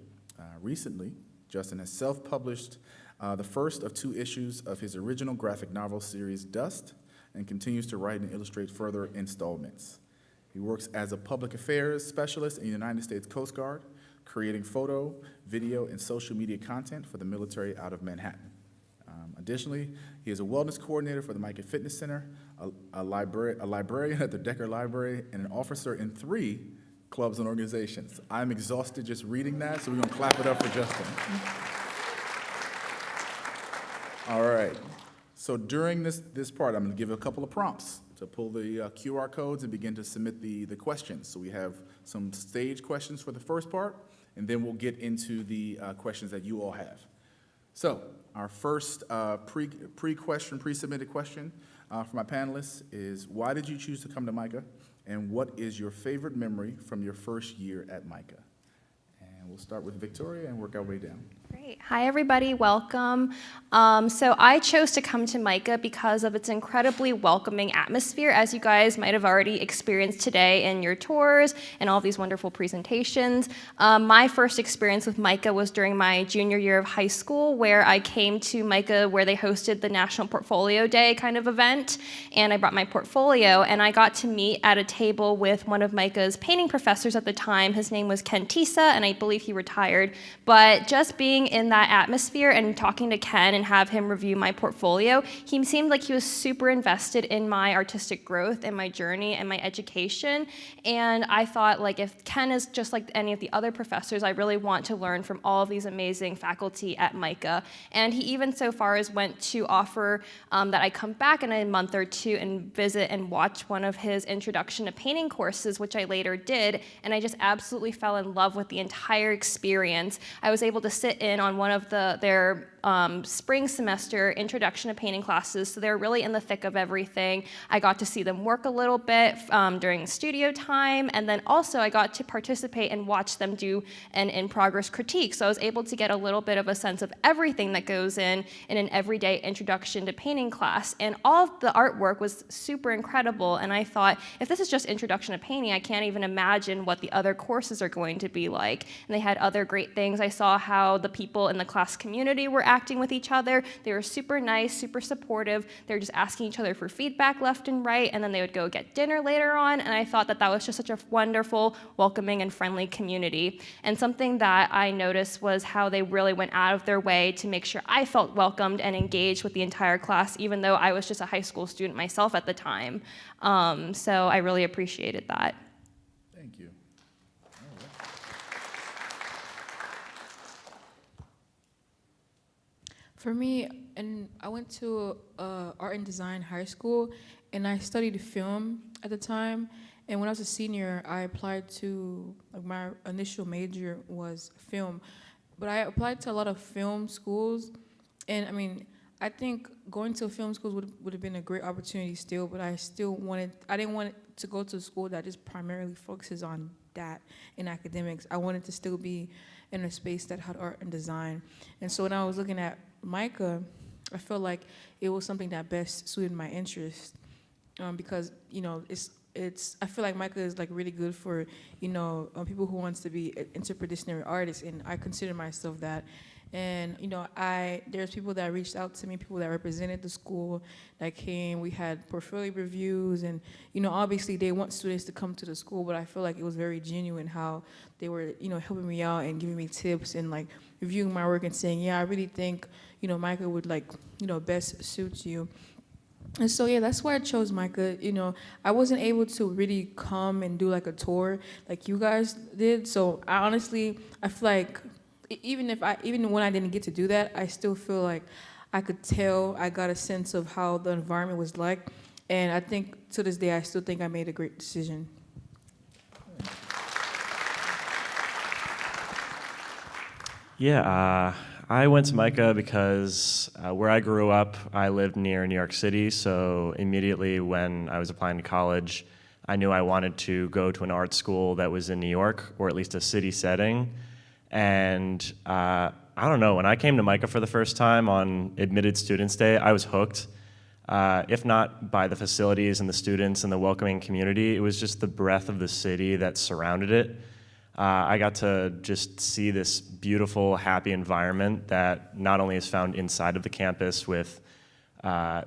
Recently, Justin has self-published the first of 2 issues of his original graphic novel series, Dust, and continues to write and illustrate further installments. He works as a public affairs specialist in the United States Coast Guard, creating photo, video, and social media content for the military out of Manhattan. Additionally, he is a wellness coordinator for the MICA Fitness Center, a librarian at the Decker Library, and an officer in 3 clubs and organizations. I'm exhausted just reading that, so we're gonna clap it up for Justin. All right. So during this part, I'm going to give you a couple of prompts to pull the QR codes and begin to submit the questions. So we have some stage questions for the first part, and then we'll get into the questions that you all have. So our first pre-submitted question for my panelists is, why did you choose to come to MICA, and what is your favorite memory from your first year at MICA? And we'll start with Victoria and work our way down. Great. Hi, everybody. Welcome. So I chose to come to MICA because of its incredibly welcoming atmosphere, as you guys might have already experienced today in your tours and all these wonderful presentations. My first experience with MICA was during my junior year of high school, where I came to MICA where they hosted the National Portfolio Day kind of event, and I brought my portfolio, and I got to meet at a table with one of MICA's painting professors at the time. His name was Ken Tisa, and I believe he retired. But just being in that atmosphere and talking to Ken and have him review my portfolio, he seemed like he was super invested in my artistic growth and my journey and my education. And I thought, like, if Ken is just like any of the other professors, I really want to learn from all of these amazing faculty at MICA. And he even so far as went to offer that I come back in a month or 2 and visit and watch one of his introduction to painting courses, which I later did. And I just absolutely fell in love with the entire experience. I was able to sit in on one of their spring semester introduction to painting classes, so they're really in the thick of everything. I got to see them work a little bit during studio time, and then also I got to participate and watch them do an in-progress critique, so I was able to get a little bit of a sense of everything that goes in an everyday introduction to painting class, and all of the artwork was super incredible, and I thought, if this is just introduction to painting, I can't even imagine what the other courses are going to be like, and they had other great things. I saw how the people in the class community were interacting with each other. They were super nice, super supportive. They were just asking each other for feedback left and right, and then they would go get dinner later on, and I thought that that was just such a wonderful, welcoming, and friendly community. And something that I noticed was how they really went out of their way to make sure I felt welcomed and engaged with the entire class, even though I was just a high school student myself at the time. So I really appreciated that. Thank you. For me, and I went to art and design high school, and I studied film at the time. And when I was a senior, I applied to, like, my initial major was film, but I applied to a lot of film schools. And I mean, I think going to film schools would have been a great opportunity still, but I didn't want to go to a school that just primarily focuses on that in academics. I wanted to still be in a space that had art and design. And so when I was looking at MICA, I felt like it was something that best suited my interest, because, you know, I feel like MICA is, like, really good for, you know, people who wants to be interdisciplinary artists, and I consider myself that. And, you know, there's people that reached out to me, people that represented the school that came. We had portfolio reviews, and, you know, obviously they want students to come to the school, but I feel like it was very genuine how they were, you know, helping me out and giving me tips and, like, reviewing my work and saying, yeah, I really think, you know, MICA would, like, you know, best suit you. And so, yeah, that's why I chose MICA. You know, I wasn't able to really come and do, like, a tour like you guys did. So I feel like even when I didn't get to do that, I still feel like I could tell, I got a sense of how the environment was like. And I think to this day, I still think I made a great decision. Yeah, I went to MICA because where I grew up, I lived near New York City, so immediately when I was applying to college, I knew I wanted to go to an art school that was in New York, or at least a city setting. And I don't know, when I came to MICA for the first time on Admitted Students Day, I was hooked. If not by the facilities and the students and the welcoming community, it was just the breadth of the city that surrounded it. I got to just see this beautiful, happy environment that not only is found inside of the campus with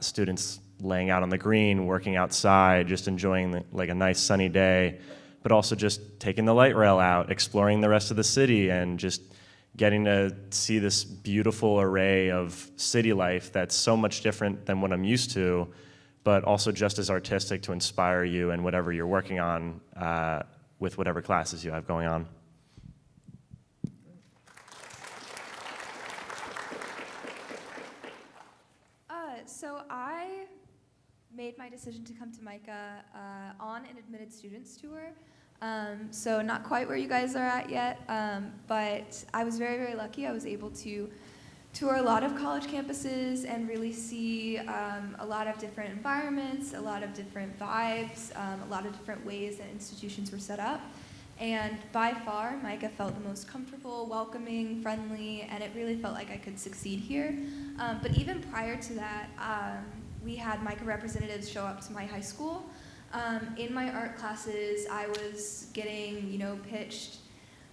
students laying out on the green, working outside, just enjoying like a nice sunny day, but also just taking the light rail out, exploring the rest of the city, and just getting to see this beautiful array of city life that's so much different than what I'm used to, but also just as artistic to inspire you in whatever you're working on with whatever classes you have going on. So I made my decision to come to MICA on an admitted students tour. So not quite where you guys are at yet, but I was very, very lucky. I was able to tour a lot of college campuses and really see a lot of different environments, a lot of different vibes, a lot of different ways that institutions were set up. And by far, MICA felt the most comfortable, welcoming, friendly, and it really felt like I could succeed here. But even prior to that, we had MICA representatives show up to my high school. In my art classes, I was getting, pitched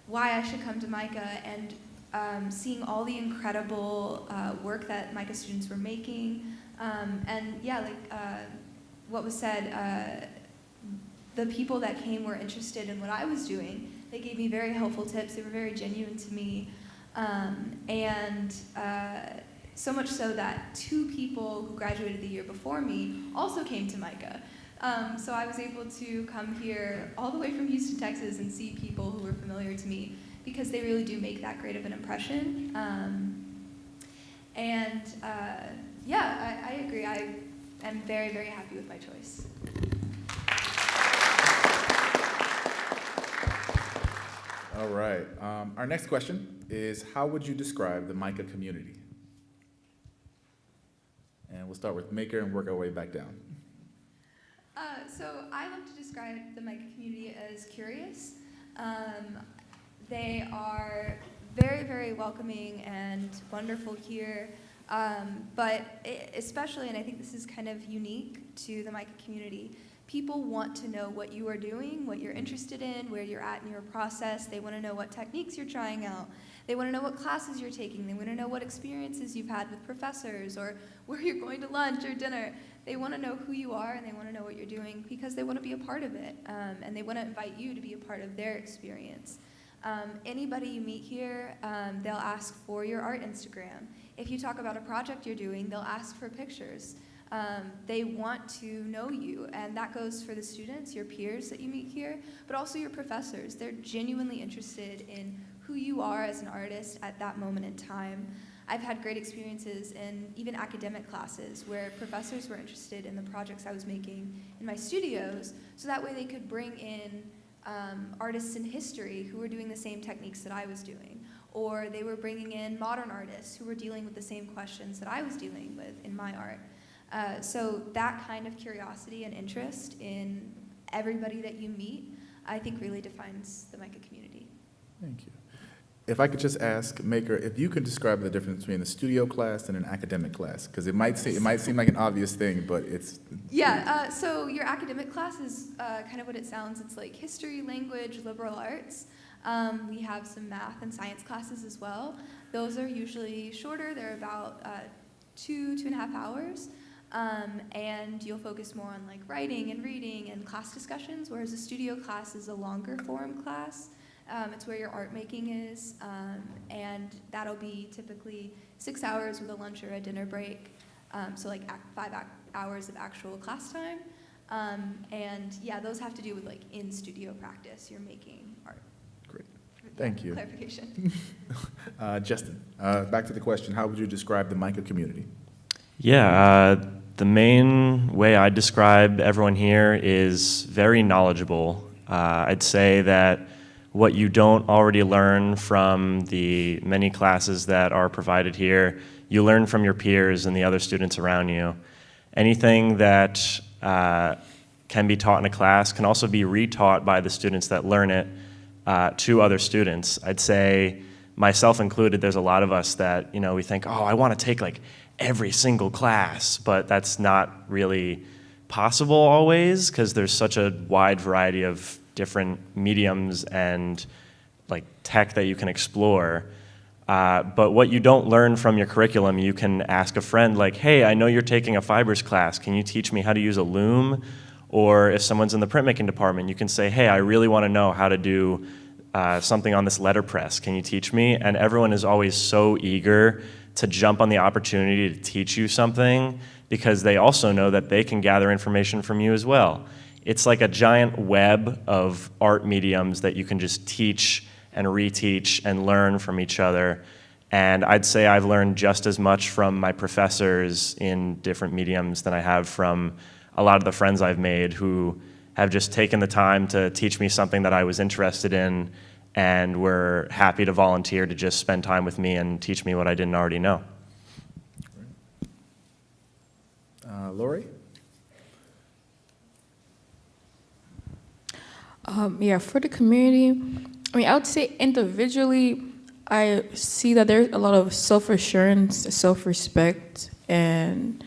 why I should come to MICA, and seeing all the incredible work that MICA students were making. And yeah, what was said, the people that came were interested in what I was doing. They gave me very helpful tips. They were very genuine to me. And so much so that 2 people who graduated the year before me also came to MICA. So I was able to come here all the way from Houston, Texas, and see people who were familiar to me, because they really do make that great of an impression. Yeah, I agree. I am very, very happy with my choice. All right. Our next question is, how would you describe the MICA community? And we'll start with Maker and work our way back down. So I love to describe the MICA community as curious. They are very, very welcoming and wonderful here. But especially, and I think this is kind of unique to the MICA community, people want to know what you are doing, what you're interested in, where you're at in your process. They want to know what techniques you're trying out. They want to know what classes you're taking. They want to know what experiences you've had with professors or where you're going to lunch or dinner. They want to know who you are and they want to know what you're doing because they want to be a part of it. And they want to invite you to be a part of their experience. Anybody you meet here, they'll ask for your art Instagram. If you talk about a project you're doing, they'll ask for pictures. They want to know you, and that goes for the students, your peers that you meet here, but also your professors. They're genuinely interested in who you are as an artist at that moment in time. I've had great experiences in even academic classes where professors were interested in the projects I was making in my studios, so that way they could bring in artists in history who were doing the same techniques that I was doing, or they were bringing in modern artists who were dealing with the same questions that I was dealing with in my art. So that kind of curiosity and interest in everybody that you meet, I think really defines the MICA community. Thank you. If I could just ask Maker, if you could describe the difference between a studio class and an academic class, because it might seem like an obvious thing, but it's... Yeah, so your academic class is kind of what it sounds. It's like history, language, liberal arts. We have some math and science classes as well. Those are usually shorter. They're about 2.5 hours. And you'll focus more on like writing and reading and class discussions, whereas a studio class is a longer form class. It's where your art making is, and that'll be typically 6 hours with a lunch or a dinner break, so like 5 hours of actual class time. And yeah, those have to do with like in studio practice, you're making art. Great, thank you. Clarification. Justin, back to the question, how would you describe the MICA community? Yeah, the main way I describe everyone here is very knowledgeable. I'd say that what you don't already learn from the many classes that are provided here, you learn from your peers and the other students around you. Anything that can be taught in a class can also be retaught by the students that learn it to other students. I'd say, myself included, there's a lot of us that, you know, we think, oh, I want to take like every single class, but that's not really possible always because there's such a wide variety of different mediums and like tech that you can explore. But what you don't learn from your curriculum, you can ask a friend like, hey, I know you're taking a fibers class. Can you teach me how to use a loom? Or if someone's in the printmaking department, you can say, hey, I really want to know how to do something on this letterpress. Can you teach me? And everyone is always so eager to jump on the opportunity to teach you something because they also know that they can gather information from you as well. It's like a giant web of art mediums that you can just teach and reteach and learn from each other. And I'd say I've learned just as much from my professors in different mediums than I have from a lot of the friends I've made who have just taken the time to teach me something that I was interested in and were happy to volunteer to just spend time with me and teach me what I didn't already know. Lori? Yeah, for the community, I mean, I would say individually, I see that there's a lot of self-assurance, self-respect, and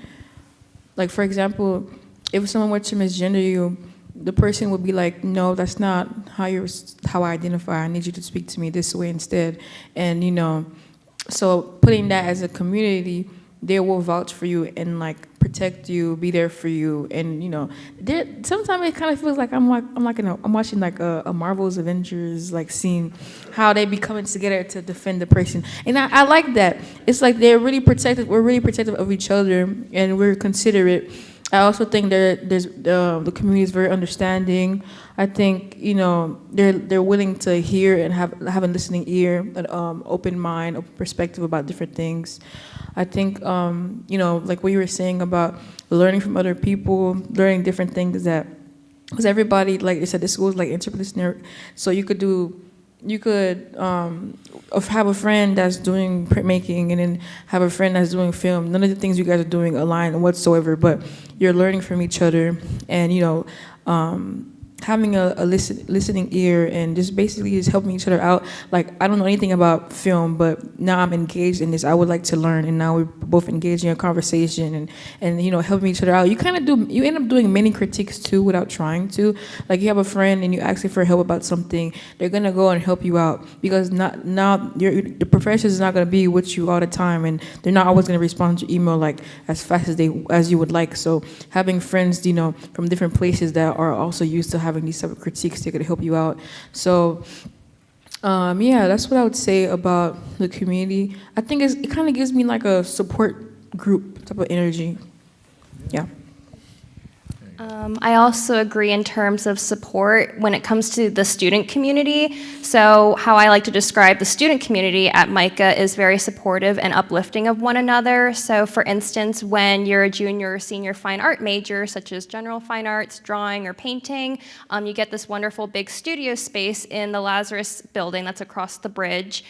like, for example, if someone were to misgender you, the person would be like, no, that's not how I identify. I need you to speak to me this way instead. And, you know, so putting that as a community, they will vouch for you and like protect you, be there for you, and you know, sometimes it kind of feels like I'm watching like a Marvel's Avengers like scene, how they be coming together to defend the person, and I like that. It's like they're really protective. We're really protective of each other, and we're considerate. I also think the community is very understanding. I think, you know, they're willing to hear and have a listening ear, an open mind, open perspective about different things. I think, you know, like what you were saying about learning from other people, learning different things because everybody, like I said, this school is like interdisciplinary, so you could have a friend that's doing printmaking and then have a friend that's doing film. None of the things you guys are doing align whatsoever, but you're learning from each other and, you know, having a listening ear and just basically just helping each other out. Like, I don't know anything about film, but now I'm engaged in this. I would like to learn, and now we're both engaging in a conversation and helping each other out. You end up doing many critiques too without trying to. Like, you have a friend and you ask them for help about something, they're gonna go and help you out because the professor is not gonna be with you all the time, and they're not always gonna respond to your email like as fast as you would like. So having friends, from different places that are also used to having these type of critiques, they could help you out. So yeah, that's what I would say about the community. I think it kind of gives me like a support group type of energy. Yeah. I also agree in terms of support when it comes to the student community. So how I like to describe the student community at MICA is very supportive and uplifting of one another. So for instance, when you're a junior or senior fine art major, such as general fine arts, drawing, or painting, you get this wonderful big studio space in the Lazarus building that's across the bridge.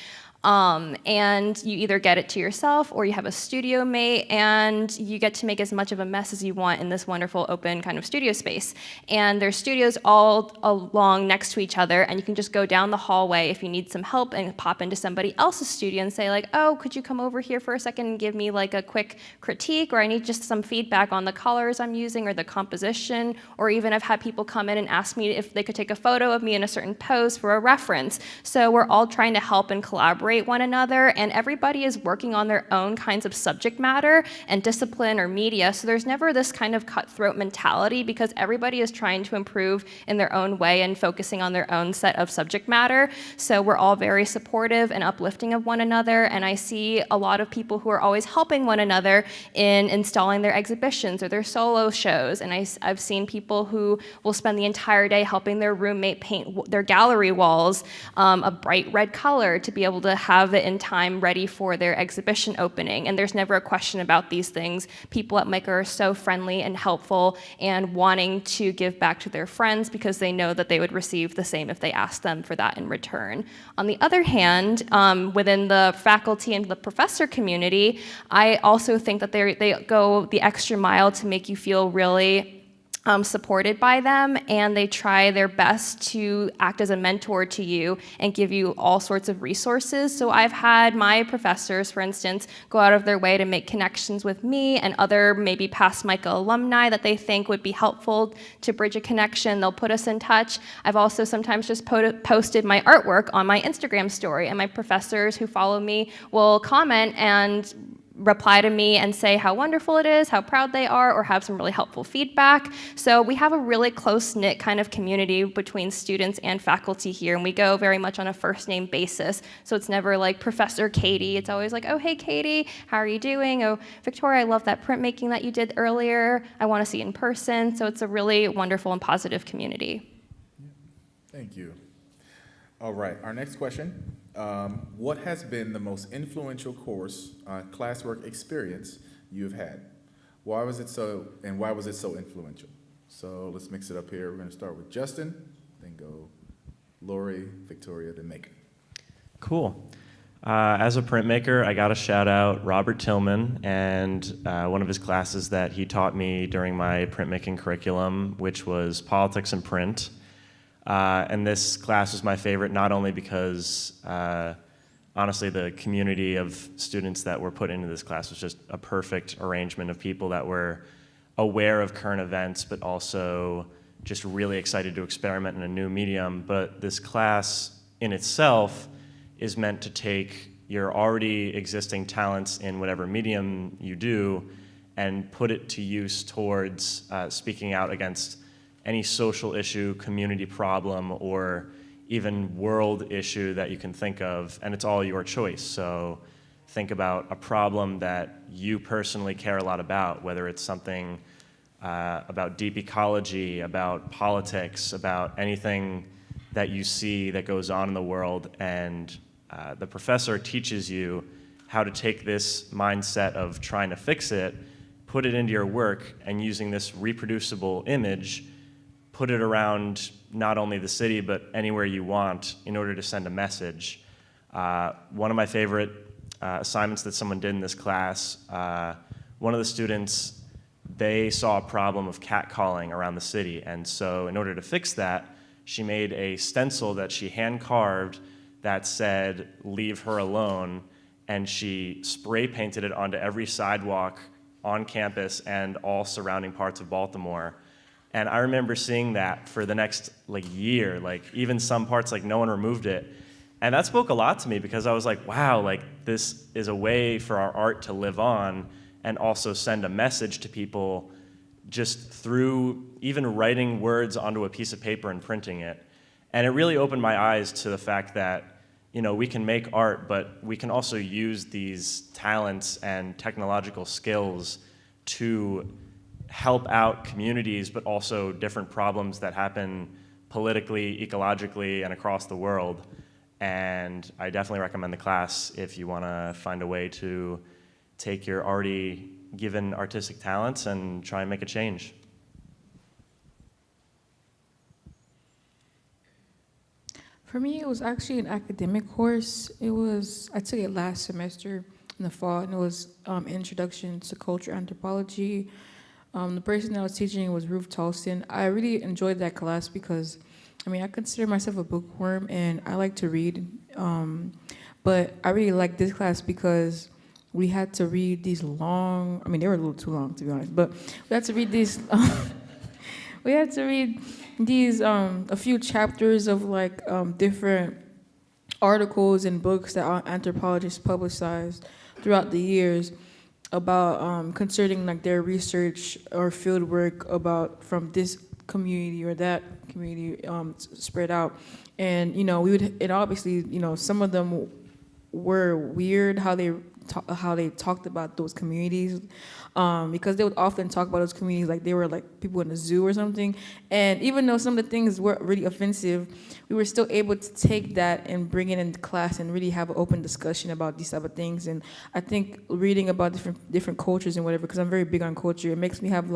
And you either get it to yourself or you have a studio mate, and you get to make as much of a mess as you want in this wonderful open kind of studio space. And there's studios all along next to each other, and you can just go down the hallway if you need some help and pop into somebody else's studio and say like, oh, could you come over here for a second and give me like a quick critique, or I need just some feedback on the colors I'm using or the composition, or even I've had people come in and ask me if they could take a photo of me in a certain pose for a reference. So we're all trying to help and collaborate one another, and everybody is working on their own kinds of subject matter and discipline or media, so there's never this kind of cutthroat mentality because everybody is trying to improve in their own way and focusing on their own set of subject matter. So we're all very supportive and uplifting of one another, and I see a lot of people who are always helping one another in installing their exhibitions or their solo shows, and I've seen people who will spend the entire day helping their roommate paint their gallery walls a bright red color to be able to have it in time ready for their exhibition opening. And there's never a question about these things. People at MICA are so friendly and helpful and wanting to give back to their friends because they know that they would receive the same if they asked them for that in return. On the other hand, within the faculty and the professor community, I also think that they go the extra mile to make you feel really supported by them, and they try their best to act as a mentor to you and give you all sorts of resources. So I've had my professors, for instance, go out of their way to make connections with me and other maybe past MICA alumni that they think would be helpful to bridge a connection. They'll put us in touch. I've also sometimes just posted my artwork on my Instagram story, and my professors who follow me will comment and reply to me and say how wonderful it is, how proud they are, or have some really helpful feedback. So we have a really close-knit kind of community between students and faculty here, and we go very much on a first-name basis. So it's never like Professor Katie. It's always like, oh, hey, Katie, how are you doing? Oh, Victoria, I love that printmaking that you did earlier. I want to see it in person. So it's a really wonderful and positive community. Thank you. All right, our next question. What has been the most influential course, classwork experience you've had? Why was it so influential? So let's mix it up here. We're going to start with Justin, then go Lori, Victoria, then Megan. Cool. As a printmaker, I got to shout out Robert Tillman and one of his classes that he taught me during my printmaking curriculum, which was Politics and Print. And this class was my favorite, not only because, honestly, the community of students that were put into this class was just a perfect arrangement of people that were aware of current events, but also just really excited to experiment in a new medium. But this class in itself is meant to take your already existing talents in whatever medium you do and put it to use towards speaking out against any social issue, community problem, or even world issue that you can think of, and it's all your choice. So think about a problem that you personally care a lot about, whether it's something about deep ecology, about politics, about anything that you see that goes on in the world, and the professor teaches you how to take this mindset of trying to fix it, put it into your work, and using this reproducible image, put it around not only the city, but anywhere you want in order to send a message. One of my favorite assignments that someone did in this class, one of the students they saw a problem of catcalling around the city. And so in order to fix that, she made a stencil that she hand carved that said, "Leave her alone," and she spray painted it onto every sidewalk on campus and all surrounding parts of Baltimore. And I remember seeing that for the next year, even some parts, no one removed it. And that spoke a lot to me because I was like, wow, this is a way for our art to live on and also send a message to people just through even writing words onto a piece of paper and printing it. And it really opened my eyes to the fact that, we can make art, but we can also use these talents and technological skills to help out communities, but also different problems that happen politically, ecologically, and across the world. And I definitely recommend the class if you want to find a way to take your already given artistic talents and try and make a change. For me, it was actually an academic course. I took it last semester in the fall, and it was Introduction to Culture Anthropology. The person that was teaching was Ruth Tolston. I really enjoyed that class because, I consider myself a bookworm, and I like to read. But I really liked this class because we had to read these long, they were a little too long, to be honest, but we had to read these, a few chapters of different articles and books that anthropologists publicized throughout the years about concerning their research or field work about from this community or that community spread out. And, obviously, some of them were weird how they talked about those communities, because they would often talk about those communities like they were people in a zoo or something. And even though some of the things were really offensive, we were still able to take that and bring it into class and really have an open discussion about these type of things. And I think reading about different cultures and whatever, because I'm very big on culture, it makes me have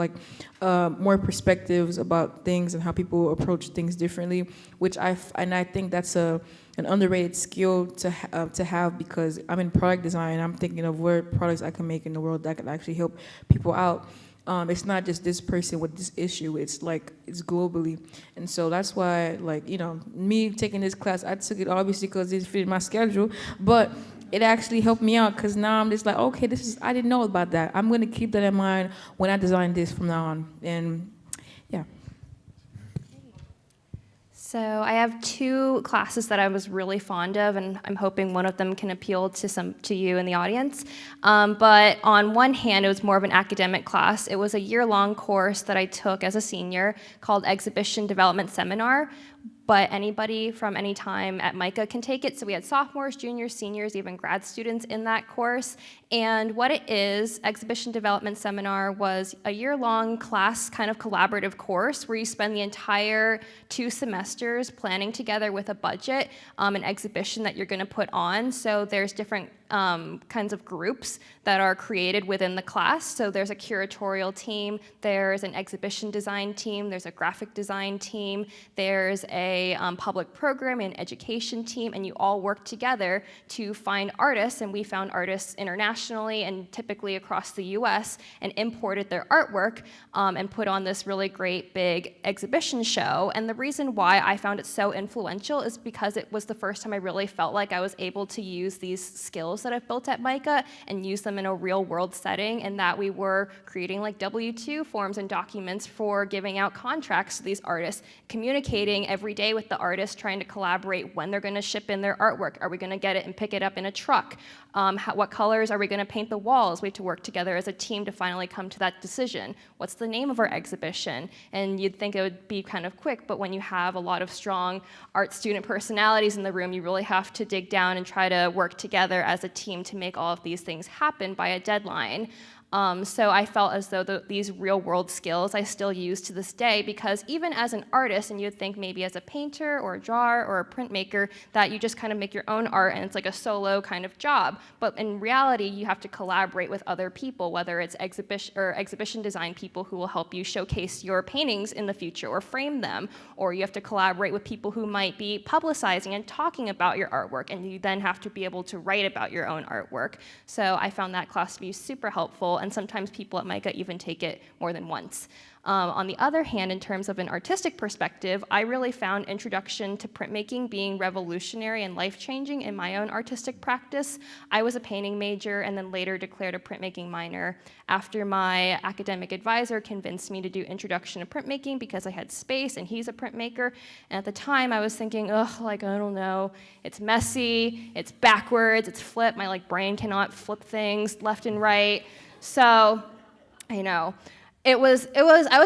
more perspectives about things and how people approach things differently, which I think that's an underrated skill to have, because I'm in product design. I'm thinking of what products I can make in the world that can actually help people out. It's not just this person with this issue. It's it's globally, and so that's why me taking this class, I took it obviously because it fit my schedule, but it actually helped me out because now I'm just okay, I didn't know about that. I'm gonna keep that in mind when I design this from now on, and yeah. So I have two classes that I was really fond of, and I'm hoping one of them can appeal to you in the audience. But on one hand, it was more of an academic class. It was a year-long course that I took as a senior called Exhibition Development Seminar, but anybody from any time at MICA can take it. So we had sophomores, juniors, seniors, even grad students in that course. And what it is, Exhibition Development Seminar was a year-long class, kind of collaborative course where you spend the entire 2 semesters planning together with a budget an exhibition that you're gonna put on. So there's different kinds of groups that are created within the class. So there's a curatorial team, there's an exhibition design team, there's a graphic design team, there's a public program and education team, and you all work together to find artists, and we found artists internationally and typically across the US and imported their artwork and put on this really great big exhibition show. And the reason why I found it so influential is because it was the first time I really felt like I was able to use these skills that I've built at MICA and use them in a real world setting, and that we were creating W-2 forms and documents for giving out contracts to these artists, communicating every day with the artists, trying to collaborate when they're gonna ship in their artwork. Are we gonna get it and pick it up in a truck? What colors are we gonna paint the walls? We had to work together as a team to finally come to that decision. What's the name of our exhibition? And you'd think it would be kind of quick, but when you have a lot of strong art student personalities in the room, you really have to dig down and try to work together as a team to make all of these things happen by a deadline. So I felt as though these real world skills I still use to this day, because even as an artist, and you'd think maybe as a painter or a drawer or a printmaker that you just kind of make your own art and it's like a solo kind of job, but in reality you have to collaborate with other people, whether it's exhibition design people who will help you showcase your paintings in the future or frame them, or you have to collaborate with people who might be publicizing and talking about your artwork, and you then have to be able to write about your own artwork. So I found that class to be super helpful. and sometimes people at MICA even take it more than once. On the other hand, in terms of an artistic perspective, I really found Introduction to Printmaking being revolutionary and life-changing in my own artistic practice. I was a painting major and then later declared a printmaking minor after my academic advisor convinced me to do Introduction to Printmaking because I had space and he's a printmaker. And at the time I was thinking, ugh, like, I don't know, it's messy, it's backwards, it's flipped, my brain cannot flip things left and right. So, I know. I was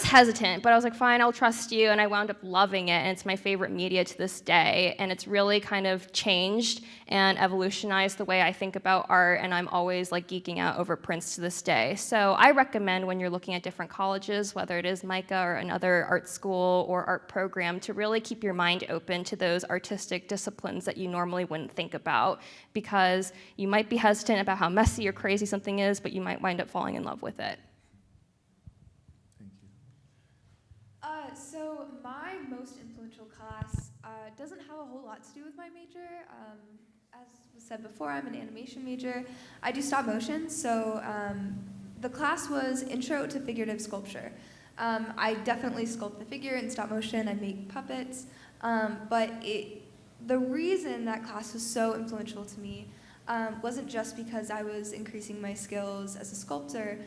hesitant, but I was like, fine, I'll trust you, and I wound up loving it, and it's my favorite media to this day, and it's really kind of changed and evolutionized the way I think about art, and I'm always geeking out over prints to this day. So I recommend when you're looking at different colleges, whether it is MICA or another art school or art program, to really keep your mind open to those artistic disciplines that you normally wouldn't think about, because you might be hesitant about how messy or crazy something is, but you might wind up falling in love with it. So my most influential class doesn't have a whole lot to do with my major. As was said before, I'm an animation major. I do stop motion, so the class was Intro to Figurative Sculpture. I definitely sculpt the figure in stop motion. I make puppets, but the reason that class was so influential to me wasn't just because I was increasing my skills as a sculptor,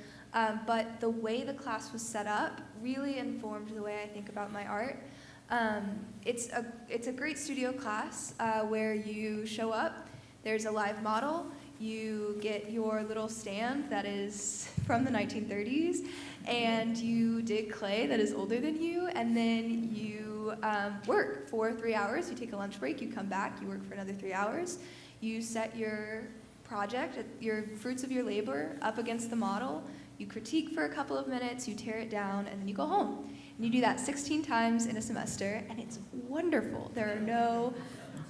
but the way the class was set up really informed the way I think about my art. It's a great studio class where you show up, there's a live model, you get your little stand that is from the 1930s, and you dig clay that is older than you, and then you work for 3 hours. You take a lunch break, you come back, you work for another 3 hours. You set your project, your fruits of your labor up against the model, you critique for a couple of minutes, you tear it down, and then you go home. And you do that 16 times in a semester, and it's wonderful. There are no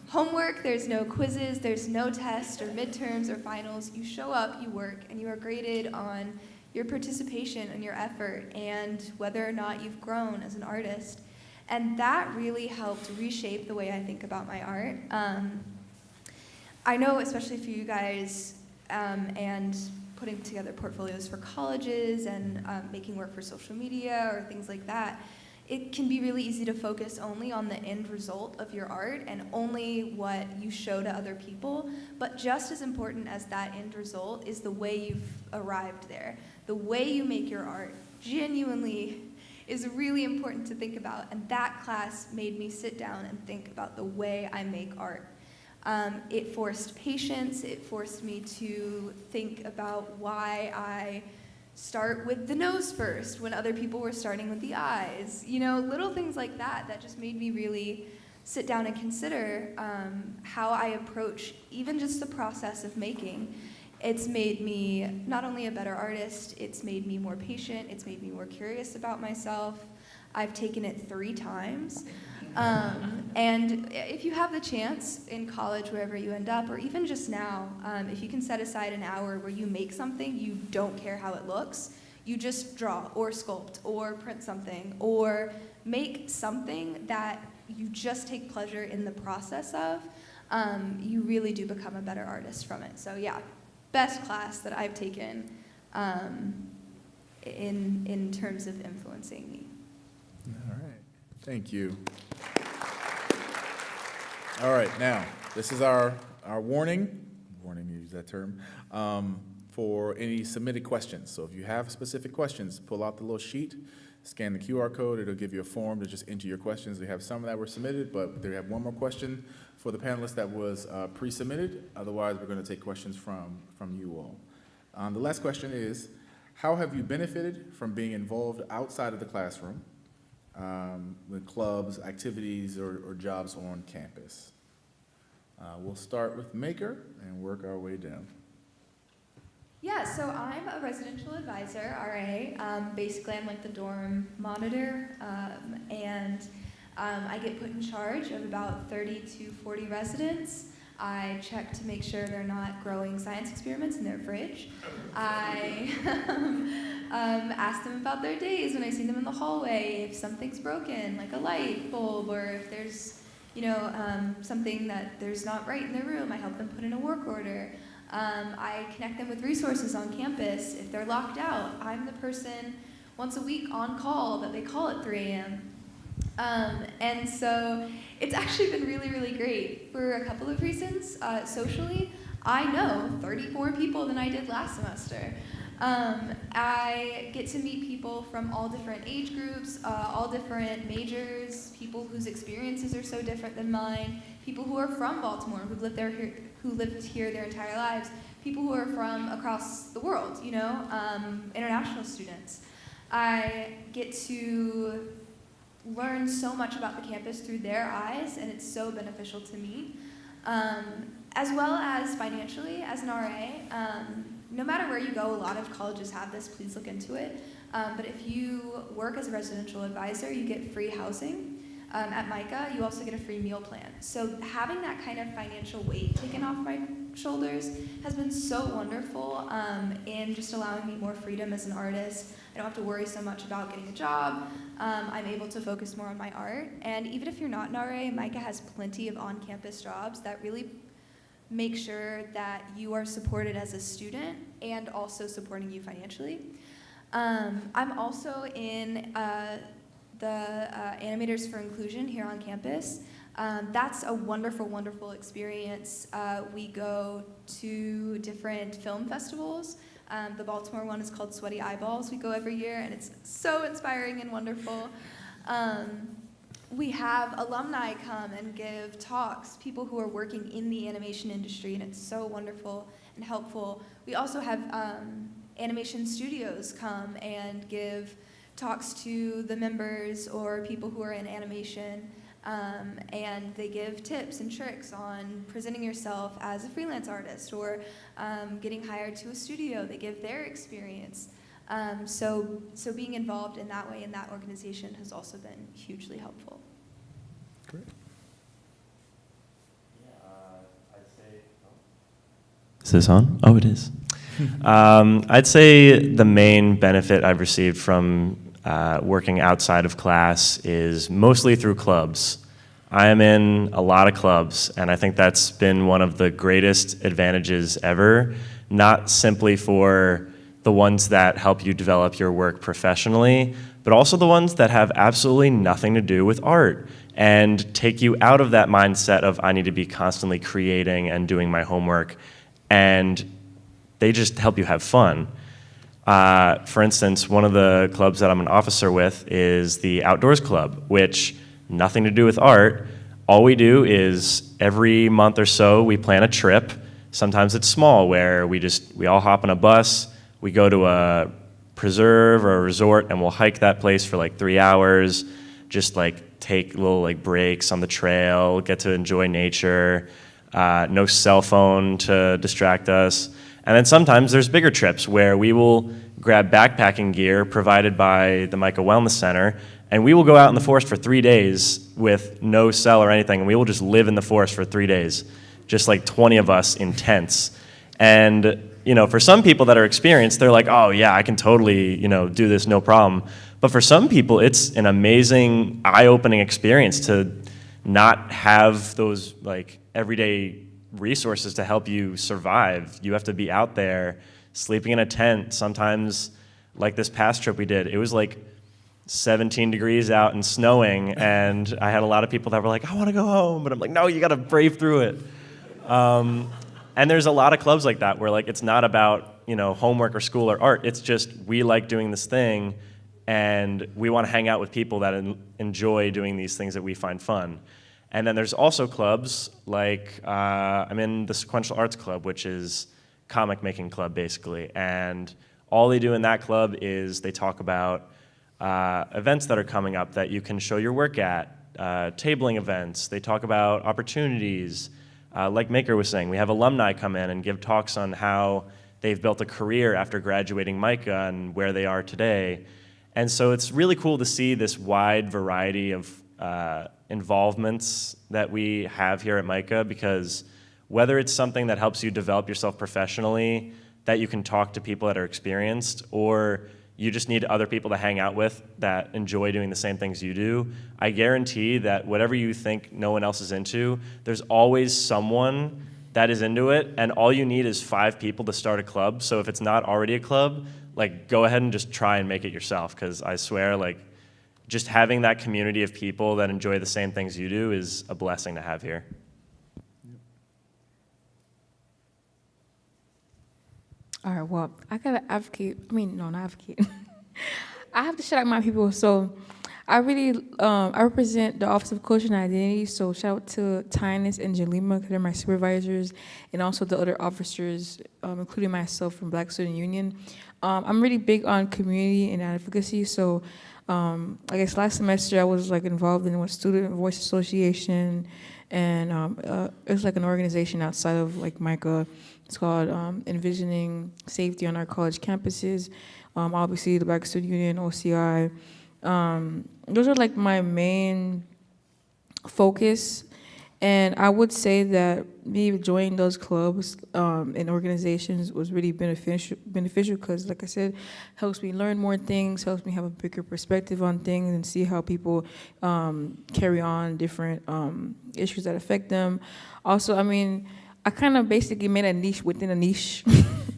homework, there's no quizzes, there's no tests or midterms or finals. You show up, you work, and you are graded on your participation and your effort and whether or not you've grown as an artist. And that really helped reshape the way I think about my art. I know, especially for you guys, and putting together portfolios for colleges and making work for social media or things like that, it can be really easy to focus only on the end result of your art and only what you show to other people. But just as important as that end result is the way you've arrived there. The way you make your art genuinely is really important to think about, and that class made me sit down and think about the way I make art. It forced patience, it forced me to think about why I start with the nose first when other people were starting with the eyes. You know, little things like that that just made me really sit down and consider how I approach even just the process of making. It's made me not only a better artist, it's made me more patient, it's made me more curious about myself. I've taken it 3 times. And if you have the chance in college, wherever you end up, or even just now, if you can set aside an hour where you make something, you don't care how it looks, you just draw or sculpt or print something or make something that you just take pleasure in the process of, you really do become a better artist from it. So yeah, best class that I've taken in terms of influencing me. All right, thank you. All right, now, this is our warning, use that term, for any submitted questions. So if you have specific questions, pull out the little sheet, scan the QR code, it'll give you a form to just enter your questions. We have some that were submitted, but we have one more question for the panelists that was pre-submitted. Otherwise, we're gonna take questions from you all. The last question is, how have you benefited from being involved outside of the classroom with clubs, activities, or jobs on campus? We'll start with Maker and work our way down. Yeah, so I'm a residential advisor, RA. Basically, I'm like the dorm monitor, and I get put in charge of about 30 to 40 residents. I check to make sure they're not growing science experiments in their fridge. I ask them about their days when I see them in the hallway, if something's broken, like a light bulb, or if there's something that there's not right in their room, I help them put in a work order. I connect them with resources on campus. If they're locked out, I'm the person once a week on call that they call at 3 a.m. And so it's actually been really, really great for a couple of reasons. Socially, I know 34 people than I did last semester. I get to meet people from all different age groups, all different majors, people whose experiences are so different than mine, people who are from Baltimore, who lived here their entire lives, people who are from across the world, you know, international students. I get to learn so much about the campus through their eyes, and it's so beneficial to me. As well as financially, as an RA, no matter where you go, a lot of colleges have this, please look into it. But if you work as a residential advisor, you get free housing. At MICA, you also get a free meal plan. So having that kind of financial weight taken off my shoulders has been so wonderful in just allowing me more freedom as an artist. I don't have to worry so much about getting a job. I'm able to focus more on my art. And even if you're not an RA, MICA has plenty of on-campus jobs that really make sure that you are supported as a student and also supporting you financially. I'm also in the Animators for Inclusion here on campus. That's a wonderful, wonderful experience. We go to different film festivals. The Baltimore one is called Sweaty Eyeballs. We go every year, and it's so inspiring and wonderful. We have alumni come and give talks, people who are working in the animation industry, and it's so wonderful and helpful. We also have animation studios come and give talks to the members or people who are in animation, and they give tips and tricks on presenting yourself as a freelance artist or getting hired to a studio. They give their experience. So being involved in that way in that organization has also been hugely helpful. Great. Is this on? Oh, it is. I'd say the main benefit I've received from working outside of class is mostly through clubs. I am in a lot of clubs, and I think that's been one of the greatest advantages ever, not simply for the ones that help you develop your work professionally, but also the ones that have absolutely nothing to do with art and take you out of that mindset of I need to be constantly creating and doing my homework, and they just help you have fun. For instance, one of the clubs that I'm an officer with is the Outdoors Club, which nothing to do with art. All we do is every month or so we plan a trip. Sometimes it's small, where we all hop on a bus, we go to a preserve or a resort, and we'll hike that place for like 3 hours, just like take little like breaks on the trail, get to enjoy nature, no cell phone to distract us. And then sometimes there's bigger trips where we will grab backpacking gear provided by the MICA Wellness Center, and we will go out in the forest for 3 days with no cell or anything, and we will just live in the forest for 3 days, just like 20 of us in tents. And you know, for some people that are experienced, they're like, oh yeah, I can totally, you know, do this, no problem. But for some people, it's an amazing, eye-opening experience to not have those like everyday resources to help you survive. You have to be out there sleeping in a tent. Sometimes, like this past trip we did, it was like 17 degrees out and snowing, and I had a lot of people that were like, I want to go home, but I'm like, no, you got to brave through it. And there's a lot of clubs like that where like it's not about, you know, homework or school or art. It's just we like doing this thing, and we want to hang out with people that enjoy doing these things that we find fun. And then there's also clubs like I'm in the Sequential Arts Club, which is comic making club basically. And all they do in that club is they talk about events that are coming up that you can show your work at, tabling events. They talk about opportunities. Like Maker was saying, we have alumni come in and give talks on how they've built a career after graduating MICA and where they are today. And so it's really cool to see this wide variety of involvements that we have here at MICA, because whether it's something that helps you develop yourself professionally, that you can talk to people that are experienced, or you just need other people to hang out with that enjoy doing the same things you do, I guarantee that whatever you think no one else is into, there's always someone that is into it, and all you need is 5 people to start a club. So if it's not already a club, like, go ahead and just try and make it yourself, because I swear, like, just having that community of people that enjoy the same things you do is a blessing to have here. All right, well, I gotta advocate. I mean, no, not advocate. I have to shout out my people. So I really, I represent the Office of Culture and Identity. So shout out to Tynus and Jalima, because they're my supervisors, and also the other officers, including myself from Black Student Union. I'm really big on community and advocacy. So I guess last semester I was like involved in a Student Voice Association, and it was like an organization outside of like MICA. It's called Envisioning Safety on Our College Campuses. Obviously, the Black Student Union, OCI. Those are like my main focus. And I would say that me joining those clubs and organizations was really beneficial because, like I said, helps me learn more things, helps me have a bigger perspective on things and see how people carry on different issues that affect them. Also, I mean, I kind of basically made a niche within a niche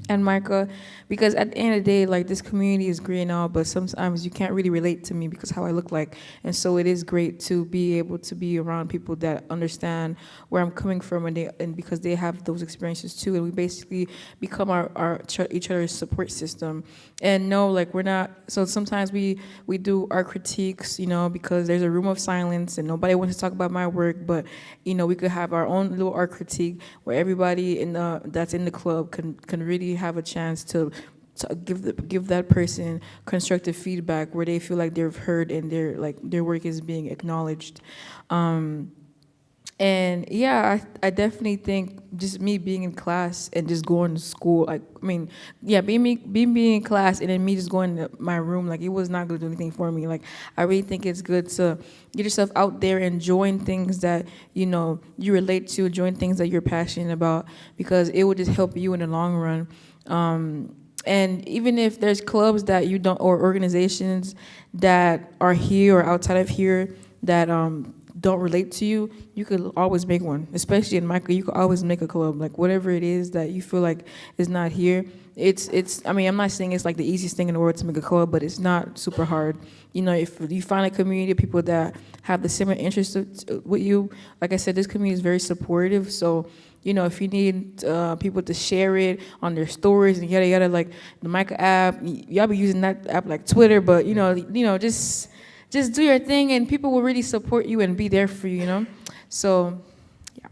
at MICA, because at the end of the day, like, this community is great and all, but sometimes you can't really relate to me because how I look like. And so it is great to be able to be around people that understand where I'm coming from, and because they have those experiences too, and we basically become each other's support system. And no, like, we're not, so sometimes we do our critiques, you know, because there's a room of silence and nobody wants to talk about my work, but, you know, we could have our own little art critique where everybody that's in the club can really have a chance to give that person constructive feedback where they feel like they're heard and their work is being acknowledged. And yeah, I definitely think just me being in class and just going to school, like, I mean, yeah, being in class and then me just going to my room, like, it was not going to do anything for me. Like, I really think it's good to get yourself out there and join things that, you know, you relate to, join things that you're passionate about, because it will just help you in the long run. And even if there's clubs that you don't, or organizations that are here or outside of here that don't relate to you, you could always make one. Especially in MICA, you could always make a club. Like, whatever it is that you feel like is not here, it's. I mean, I'm not saying it's like the easiest thing in the world to make a club, but it's not super hard. You know, if you find a community of people that have the similar interests with you, like I said, this community is very supportive. So, you know, if you need people to share it on their stories and yada yada, like the MICA app, y'all be using that app like Twitter, but you know, just do your thing, and people will really support you and be there for you, you know? So, yeah.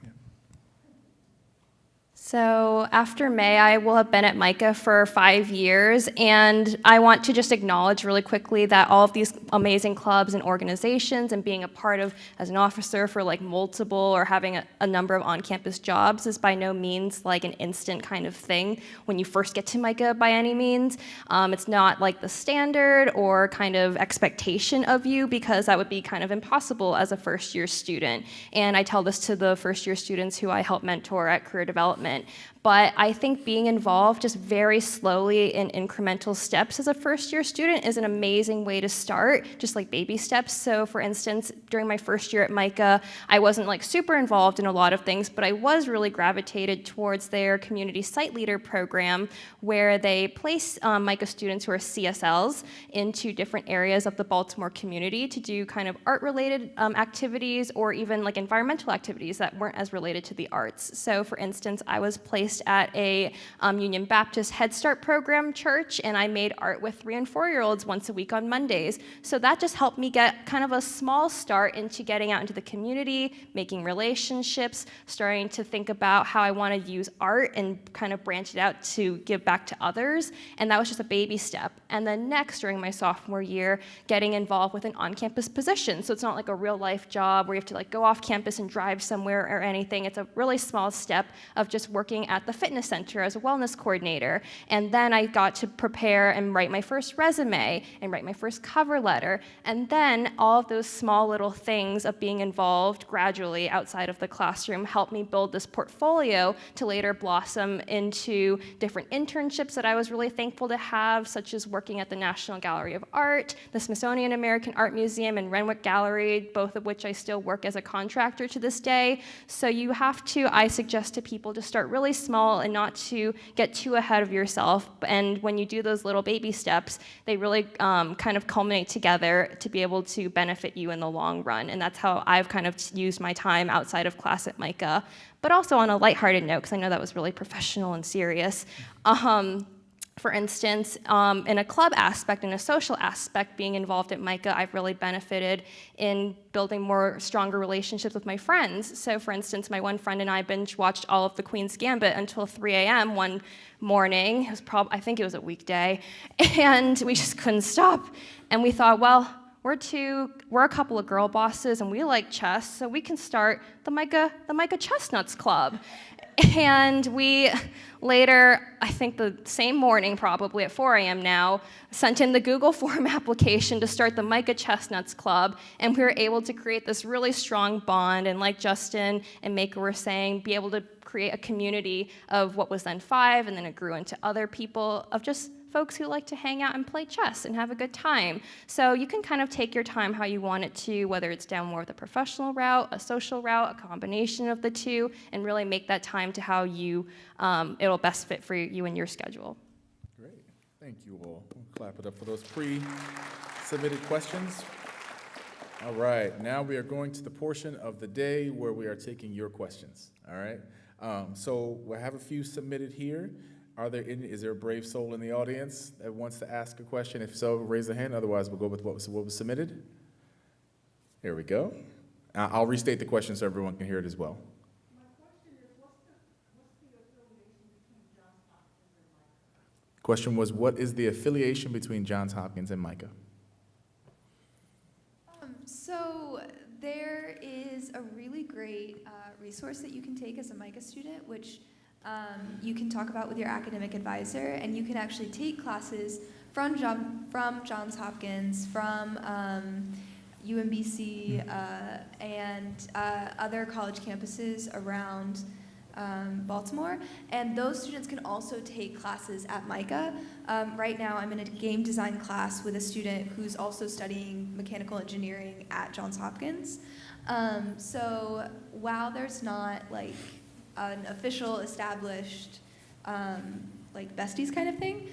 So after May, I will have been at MICA for 5 years, and I want to just acknowledge really quickly that all of these amazing clubs and organizations and being a part of as an officer for like multiple or having a number of on-campus jobs is by no means like an instant kind of thing when you first get to MICA by any means. It's not like the standard or kind of expectation of you, because that would be kind of impossible as a first-year student. And I tell this to the first-year students who I help mentor at Career Development. But I think being involved just very slowly in incremental steps as a first-year student is an amazing way to start, just like baby steps. So for instance, during my first year at MICA, I wasn't like super involved in a lot of things, but I was really gravitated towards their community site leader program, where they place MICA students who are CSLs into different areas of the Baltimore community to do kind of art-related activities or even like environmental activities that weren't as related to the arts. So for instance, I was placed at a Union Baptist Head Start program church, and I made art with 3- and 4-year-olds once a week on Mondays. So that just helped me get kind of a small start into getting out into the community, making relationships, starting to think about how I want to use art and kind of branch it out to give back to others. And that was just a baby step. And then next, during my sophomore year, getting involved with an on-campus position. So it's not like a real-life job where you have to like go off campus and drive somewhere or anything. It's a really small step of just working working at the fitness center as a wellness coordinator. And then I got to prepare and write my first resume and write my first cover letter. And then all of those small little things of being involved gradually outside of the classroom helped me build this portfolio to later blossom into different internships that I was really thankful to have, such as working at the National Gallery of Art, the Smithsonian American Art Museum, and Renwick Gallery, both of which I still work as a contractor to this day. So you have to, I suggest to people, to start really small and not to get too ahead of yourself. And when you do those little baby steps, they really kind of culminate together to be able to benefit you in the long run. And that's how I've kind of used my time outside of class at MICA. But also on a lighthearted note, because I know that was really professional and serious. For instance, in a club aspect, in a social aspect, being involved at MICA, I've really benefited in building more stronger relationships with my friends. So for instance, my one friend and I binge watched all of the Queen's Gambit until 3 a.m. one morning. It was I think it was a weekday, and we just couldn't stop. And we thought, well, we're a couple of girl bosses and we like chess, so we can start the MICA Chestnuts Club. And we later, I think the same morning, probably at 4 a.m. now, sent in the Google form application to start the MICA Chestnuts Club, and we were able to create this really strong bond, and like Justin and MICA were saying, be able to create a community of what was then 5, and then it grew into other people, of just folks who like to hang out and play chess and have a good time. So you can kind of take your time how you want it to, whether it's down more of the professional route, a social route, a combination of the two, and really make that time to how you, it'll best fit for you and your schedule. Great, thank you all. We'll clap it up for those pre-submitted questions. All right, now we are going to the portion of the day where we are taking your questions, all right? So we'll have a few submitted here. Is there a brave soul in the audience that wants to ask a question? If so, raise a hand. Otherwise, we'll go with what was submitted. Here we go. I'll restate the question so everyone can hear it as well. My question is, what's the affiliation between Johns Hopkins and MICA? Question was, what is the affiliation between Johns Hopkins and MICA? So there is a really great resource that you can take as a MICA student, which you can talk about with your academic advisor, and you can actually take classes from Johns Hopkins, from UMBC, and other college campuses around Baltimore, and those students can also take classes at MICA. Right now I'm in a game design class with a student who's also studying mechanical engineering at Johns Hopkins. So while there's not like an official established like besties kind of thing,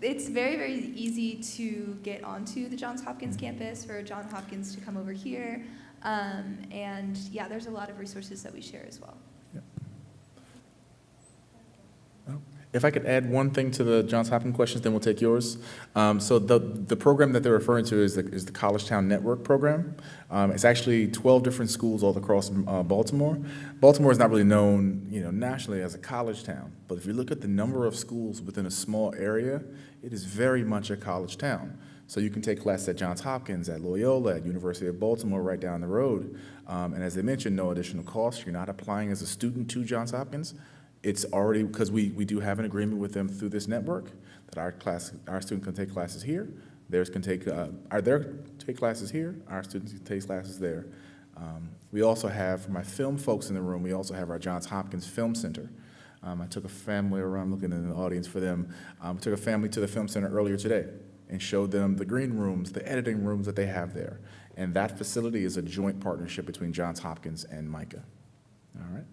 it's very, very easy to get onto the Johns Hopkins campus, for Johns Hopkins to come over here. And yeah, there's a lot of resources that we share as well. If I could add one thing to the Johns Hopkins questions, then we'll take yours. So the program that they're referring to is the College Town Network program. It's actually 12 different schools all across Baltimore. Baltimore is not really known, nationally as a college town, but if you look at the number of schools within a small area, it is very much a college town. So you can take classes at Johns Hopkins, at Loyola, at University of Baltimore, right down the road. And as they mentioned, no additional cost. You're not applying as a student to Johns Hopkins. It's already, because we do have an agreement with them through this network, that our students can take classes here, theirs can take classes here, our students can take classes there. We also have, for my film folks in the room, we also have our Johns Hopkins Film Center. I took a family around, looking in the audience for them, took a family to the Film Center earlier today and showed them the green rooms, the editing rooms that they have there. And that facility is a joint partnership between Johns Hopkins and MICA. All right.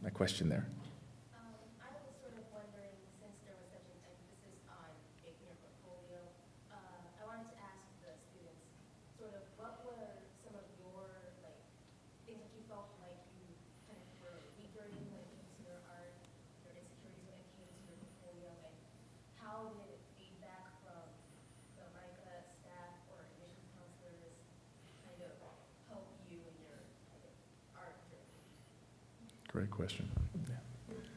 A question there. I was sort of wondering, since there was such an emphasis on making your portfolio, I wanted to ask the students, sort of, what were some of your things that you felt like you kind of were weaker in when it came to your art, your insecurities when it came to your portfolio, and how did feedback from the MICA staff or admissions counselors kind of help you in your art journey? Great question. Yeah.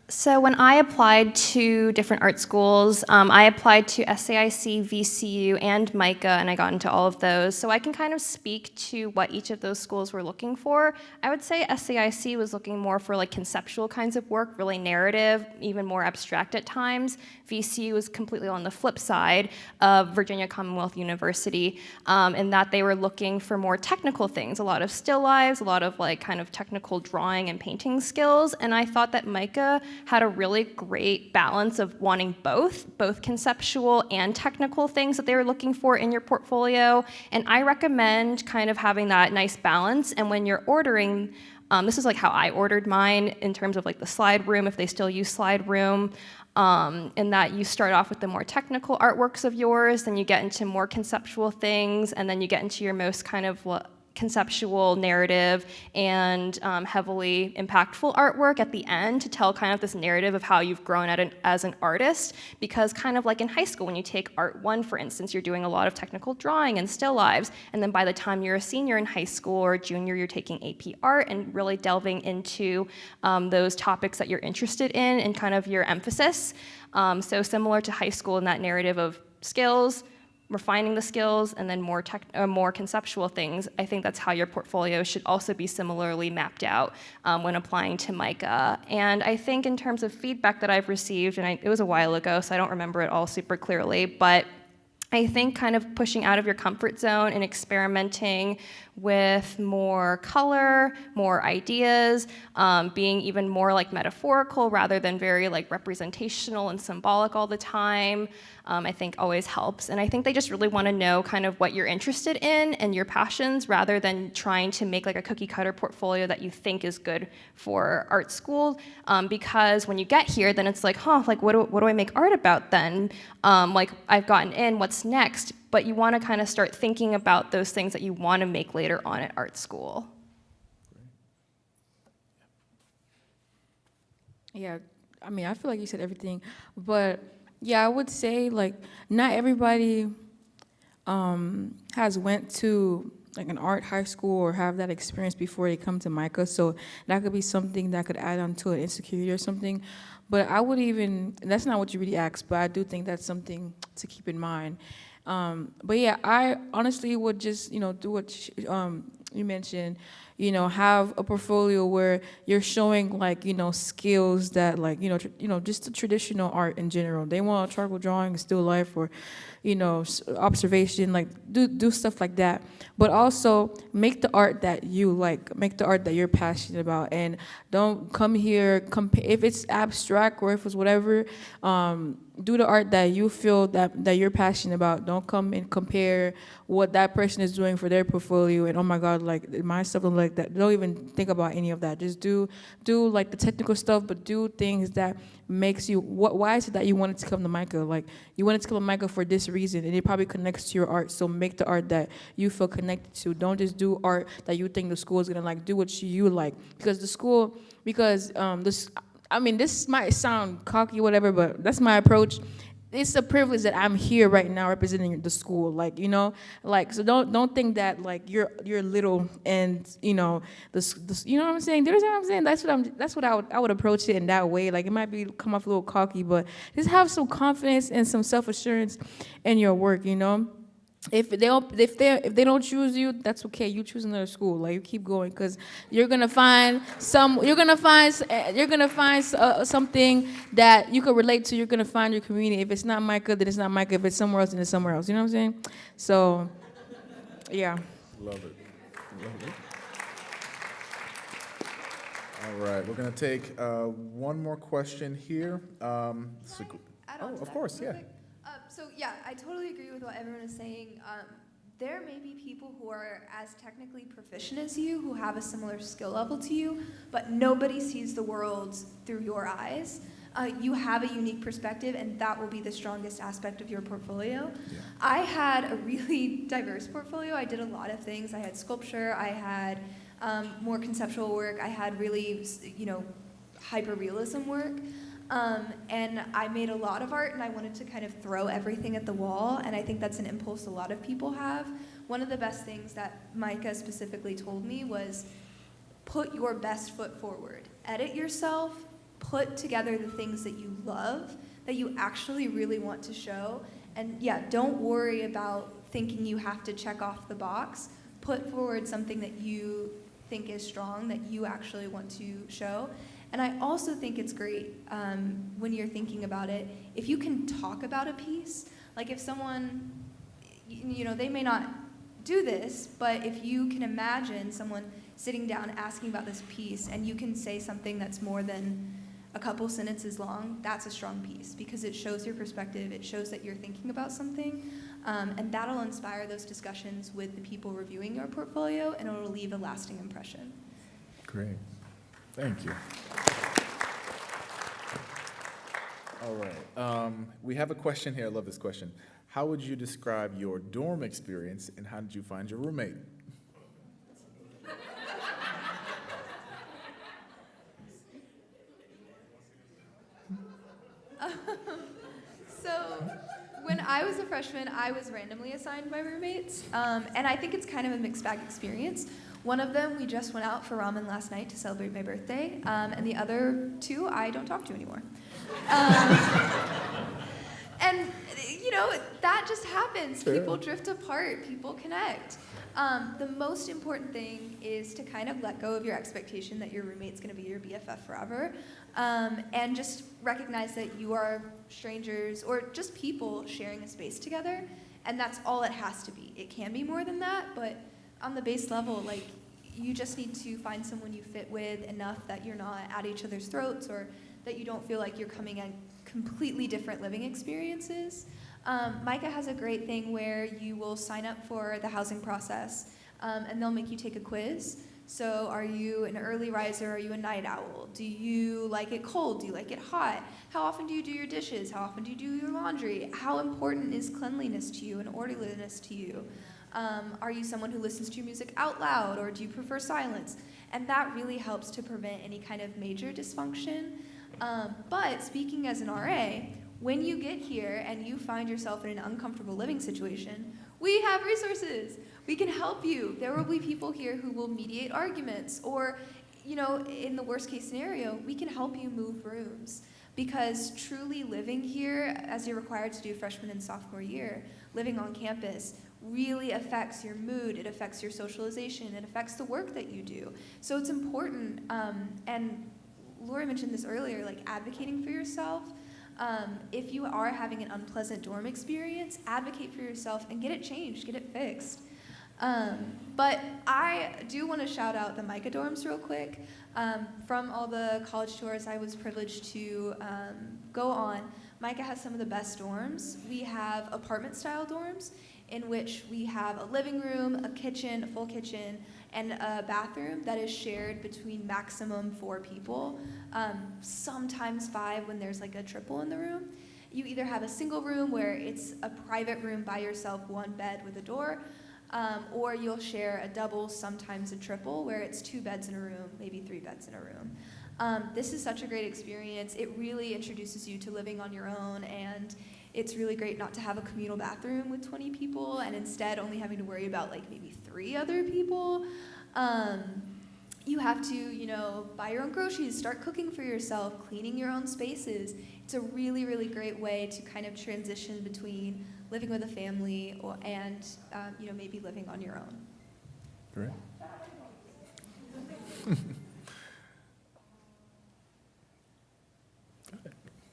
So when I applied to different art schools, I applied to SAIC, VCU, and MICA, and I got into all of those. So I can kind of speak to what each of those schools were looking for. I would say SAIC was looking more for like conceptual kinds of work, really narrative, even more abstract at times. VCU was completely on the flip side of Virginia Commonwealth University, in that they were looking for more technical things, a lot of still lives, a lot of like kind of technical drawing and painting skills. And I thought that MICA had a really great balance of wanting both conceptual and technical things that they were looking for in your portfolio. And I recommend kind of having that nice balance. And when you're ordering, this is like how I ordered mine in terms of like the slide room, if they still use slide room, in that you start off with the more technical artworks of yours, then you get into more conceptual things, and then you get into your most kind of conceptual narrative and heavily impactful artwork at the end to tell kind of this narrative of how you've grown as an artist. Because kind of like in high school, when you take Art 1, for instance, you're doing a lot of technical drawing and still lives, and then by the time you're a senior in high school or a junior, you're taking AP Art and really delving into those topics that you're interested in and kind of your emphasis. So similar to high school in that narrative of skills, refining the skills, and then more conceptual things. I think that's how your portfolio should also be similarly mapped out when applying to MICA. And I think in terms of feedback that I've received, and it was a while ago, so I don't remember it all super clearly, but I think kind of pushing out of your comfort zone and experimenting with more color, more ideas, being even more like metaphorical rather than very like representational and symbolic all the time, I think always helps. And I think they just really want to know kind of what you're interested in and your passions rather than trying to make like a cookie cutter portfolio that you think is good for art school. Because when you get here, then it's like, like what do I make art about then? Like I've gotten in, what's next? But you want to kind of start thinking about those things that you want to make later on at art school. Yeah, I mean, I feel like you said everything, but yeah, I would say like not everybody has went to like an art high school or have that experience before they come to MICA, so that could be something that could add on to an insecurity or something. But I would even, that's not what you really asked, but I do think that's something to keep in mind. But yeah, I honestly would just, do what you mentioned, have a portfolio where you're showing like, skills that like, just the traditional art in general. They want charcoal drawing, still life, or, observation, like do stuff like that. But also make the art that you like, make the art that you're passionate about, and don't come here, if it's abstract or if it's whatever, do the art that you feel that you're passionate about. Don't come and compare what that person is doing for their portfolio and, oh my God, like my stuff don't like that. Don't even think about any of that. Just do like the technical stuff, but do things that makes you, why is it that you wanted to come to MICA? Like you wanted to come to MICA for this reason, and it probably connects to your art. So make the art that you feel connected to. Don't just do art that you think the school is gonna like. Do what you like, because the school, this might sound cocky, whatever, but that's my approach. It's a privilege that I'm here right now representing the school, so don't think that like you're little and you know what I'm saying. Do you know what I'm saying? That's what I would approach it in that way. Like it might come off a little cocky, but just have some confidence and some self-assurance in your work. If they don't choose you, that's okay. You choose another school. Like you keep going, because you're gonna find something that you can relate to. You're gonna find your community. If it's not MICA, then it's not MICA. If it's somewhere else, then it's somewhere else. You know what I'm saying? So, yeah. Love it. All right, we're gonna take one more question here. Of course, yeah. I totally agree with what everyone is saying. There may be people who are as technically proficient as you, who have a similar skill level to you, but nobody sees the world through your eyes. You have a unique perspective, and that will be the strongest aspect of your portfolio. Yeah. I had a really diverse portfolio. I did a lot of things. I had sculpture, I had more conceptual work, I had really, hyper-realism work. And I made a lot of art, and I wanted to kind of throw everything at the wall, and I think that's an impulse a lot of people have. One of the best things that MICA specifically told me was put your best foot forward. Edit yourself, put together the things that you love, that you actually really want to show. And yeah, don't worry about thinking you have to check off the box. Put forward something that you think is strong, that you actually want to show. And I also think it's great when you're thinking about it, if you can talk about a piece, like if someone, they may not do this, but if you can imagine someone sitting down asking about this piece and you can say something that's more than a couple sentences long, that's a strong piece because it shows your perspective, it shows that you're thinking about something, and that'll inspire those discussions with the people reviewing your portfolio, and it'll leave a lasting impression. Great. Thank you. All right. We have a question here. I love this question. How would you describe your dorm experience, and how did you find your roommate? So when I was a freshman, I was randomly assigned my roommates, and I think it's kind of a mixed bag experience. One of them, we just went out for ramen last night to celebrate my birthday, and the other two, I don't talk to anymore. And, that just happens. Sure. People drift apart, people connect. The most important thing is to kind of let go of your expectation that your roommate's gonna be your BFF forever, and just recognize that you are strangers or just people sharing a space together, and that's all it has to be. It can be more than that, but on the base level, you just need to find someone you fit with enough that you're not at each other's throats or that you don't feel like you're coming at completely different living experiences. MICA has a great thing where you will sign up for the housing process, and they'll make you take a quiz. So are you an early riser? Are you a night owl? Do you like it cold? Do you like it hot? How often do you do your dishes? How often do you do your laundry? How important is cleanliness to you and orderliness to you? Are you someone who listens to your music out loud, or do you prefer silence? And that really helps to prevent any kind of major dysfunction. But speaking as an RA, when you get here and you find yourself in an uncomfortable living situation, we have resources. We can help you. There will be people here who will mediate arguments, or, in the worst case scenario, we can help you move rooms. Because truly living here, as you're required to do freshman and sophomore year, living on campus really affects your mood, it affects your socialization, it affects the work that you do. So it's important, and Lori mentioned this earlier, advocating for yourself. If you are having an unpleasant dorm experience, advocate for yourself and get it changed, get it fixed. But I do want to shout out the MICA dorms real quick. From all the college tours I was privileged to go on, MICA has some of the best dorms. We have apartment-style dorms in which we have a living room, a kitchen, a full kitchen, and a bathroom that is shared between maximum 4 people, sometimes 5 when there's a triple in the room. You either have a single room where it's a private room by yourself, 1 bed with a door, or you'll share a double, sometimes a triple, where it's 2 beds in a room, maybe 3 beds in a room. This is such a great experience. It really introduces you to living on your own, and it's really great not to have a communal bathroom with 20 people and instead only having to worry about maybe 3 other people. You have to, buy your own groceries, start cooking for yourself, cleaning your own spaces. It's a really, really great way to kind of transition between living with a family and, maybe living on your own. Great.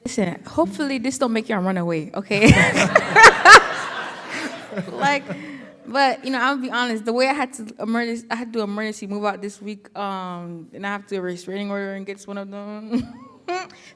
Listen, hopefully this don't make y'all run away, okay? But I'll be honest. The way I had to do emergency move out this week, and I have to do a restraining order against one of them.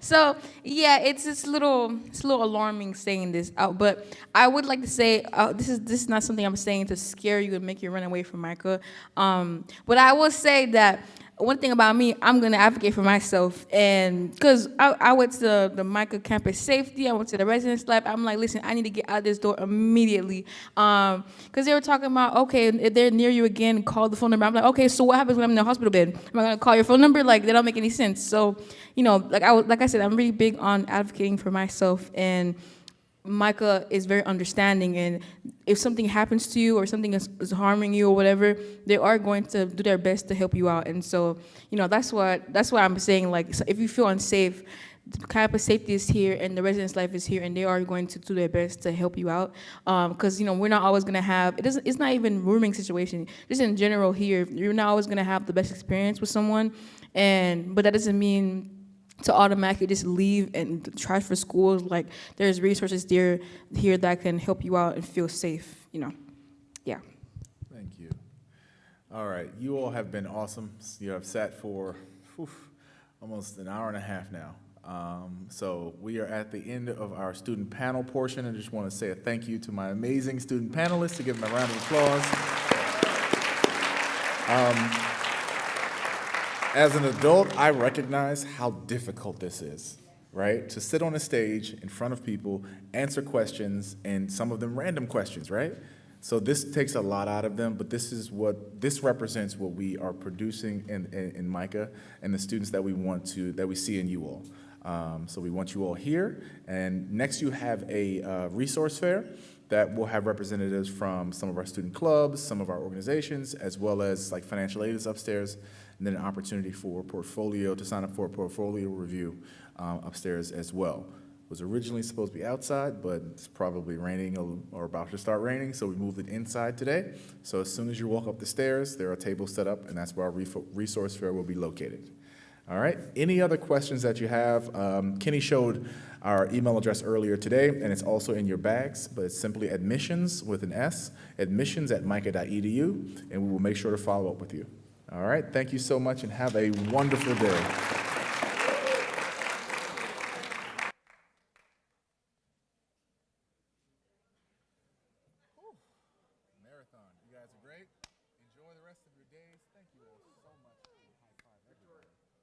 So yeah, it's a little alarming saying this out. But I would like to say this is not something I'm saying to scare you and make you run away from MICA. But I will say that one thing about me, I'm going to advocate for myself. And because I went to the MICA campus safety, I went to the residence lab. I'm like, listen, I need to get out of this door immediately. Because they were talking about, okay, if they're near you again, call the phone number. I'm like, okay, so what happens when I'm in the hospital bed? Am I going to call your phone number? They don't make any sense. So, like I said, I'm really big on advocating for myself. And MICA is very understanding, and if something happens to you or something is harming you or whatever, they are going to do their best to help you out. And so, that's what I'm saying. Like, so if you feel unsafe, campus safety is here and the residence life is here, and they are going to do their best to help you out. Because we're not always gonna have it's not even rooming situation. Just in general here, you're not always gonna have the best experience with someone, but that doesn't mean to automatically just leave and try for schools. Like, there's resources here that can help you out and feel safe, Yeah. Thank you. All right, you all have been awesome. You have sat for almost an hour and a half now. So we are at the end of our student panel portion. I just want to say a thank you to my amazing student panelists, to give them a round of applause. As an adult, I recognize how difficult this is, right? To sit on a stage in front of people, answer questions, and some of them random questions, right? So this takes a lot out of them, but this represents what we are producing in MICA and the students that we see in you all. So we want you all here, and next you have a resource fair that will have representatives from some of our student clubs, some of our organizations, as well as like financial aid is upstairs, and then an opportunity for to sign up for a portfolio review upstairs as well. It was originally supposed to be outside, but it's probably raining or about to start raining, so we moved it inside today. So as soon as you walk up the stairs, there are tables set up, and that's where our resource fair will be located. All right, any other questions that you have? Kenny showed our email address earlier today, and it's also in your bags, but it's simply admissions with an S, admissions@mica.edu, and we will make sure to follow up with you. All right, thank you so much, and have a wonderful day. Marathon, you guys are great. Enjoy the rest of your days. Thank you all so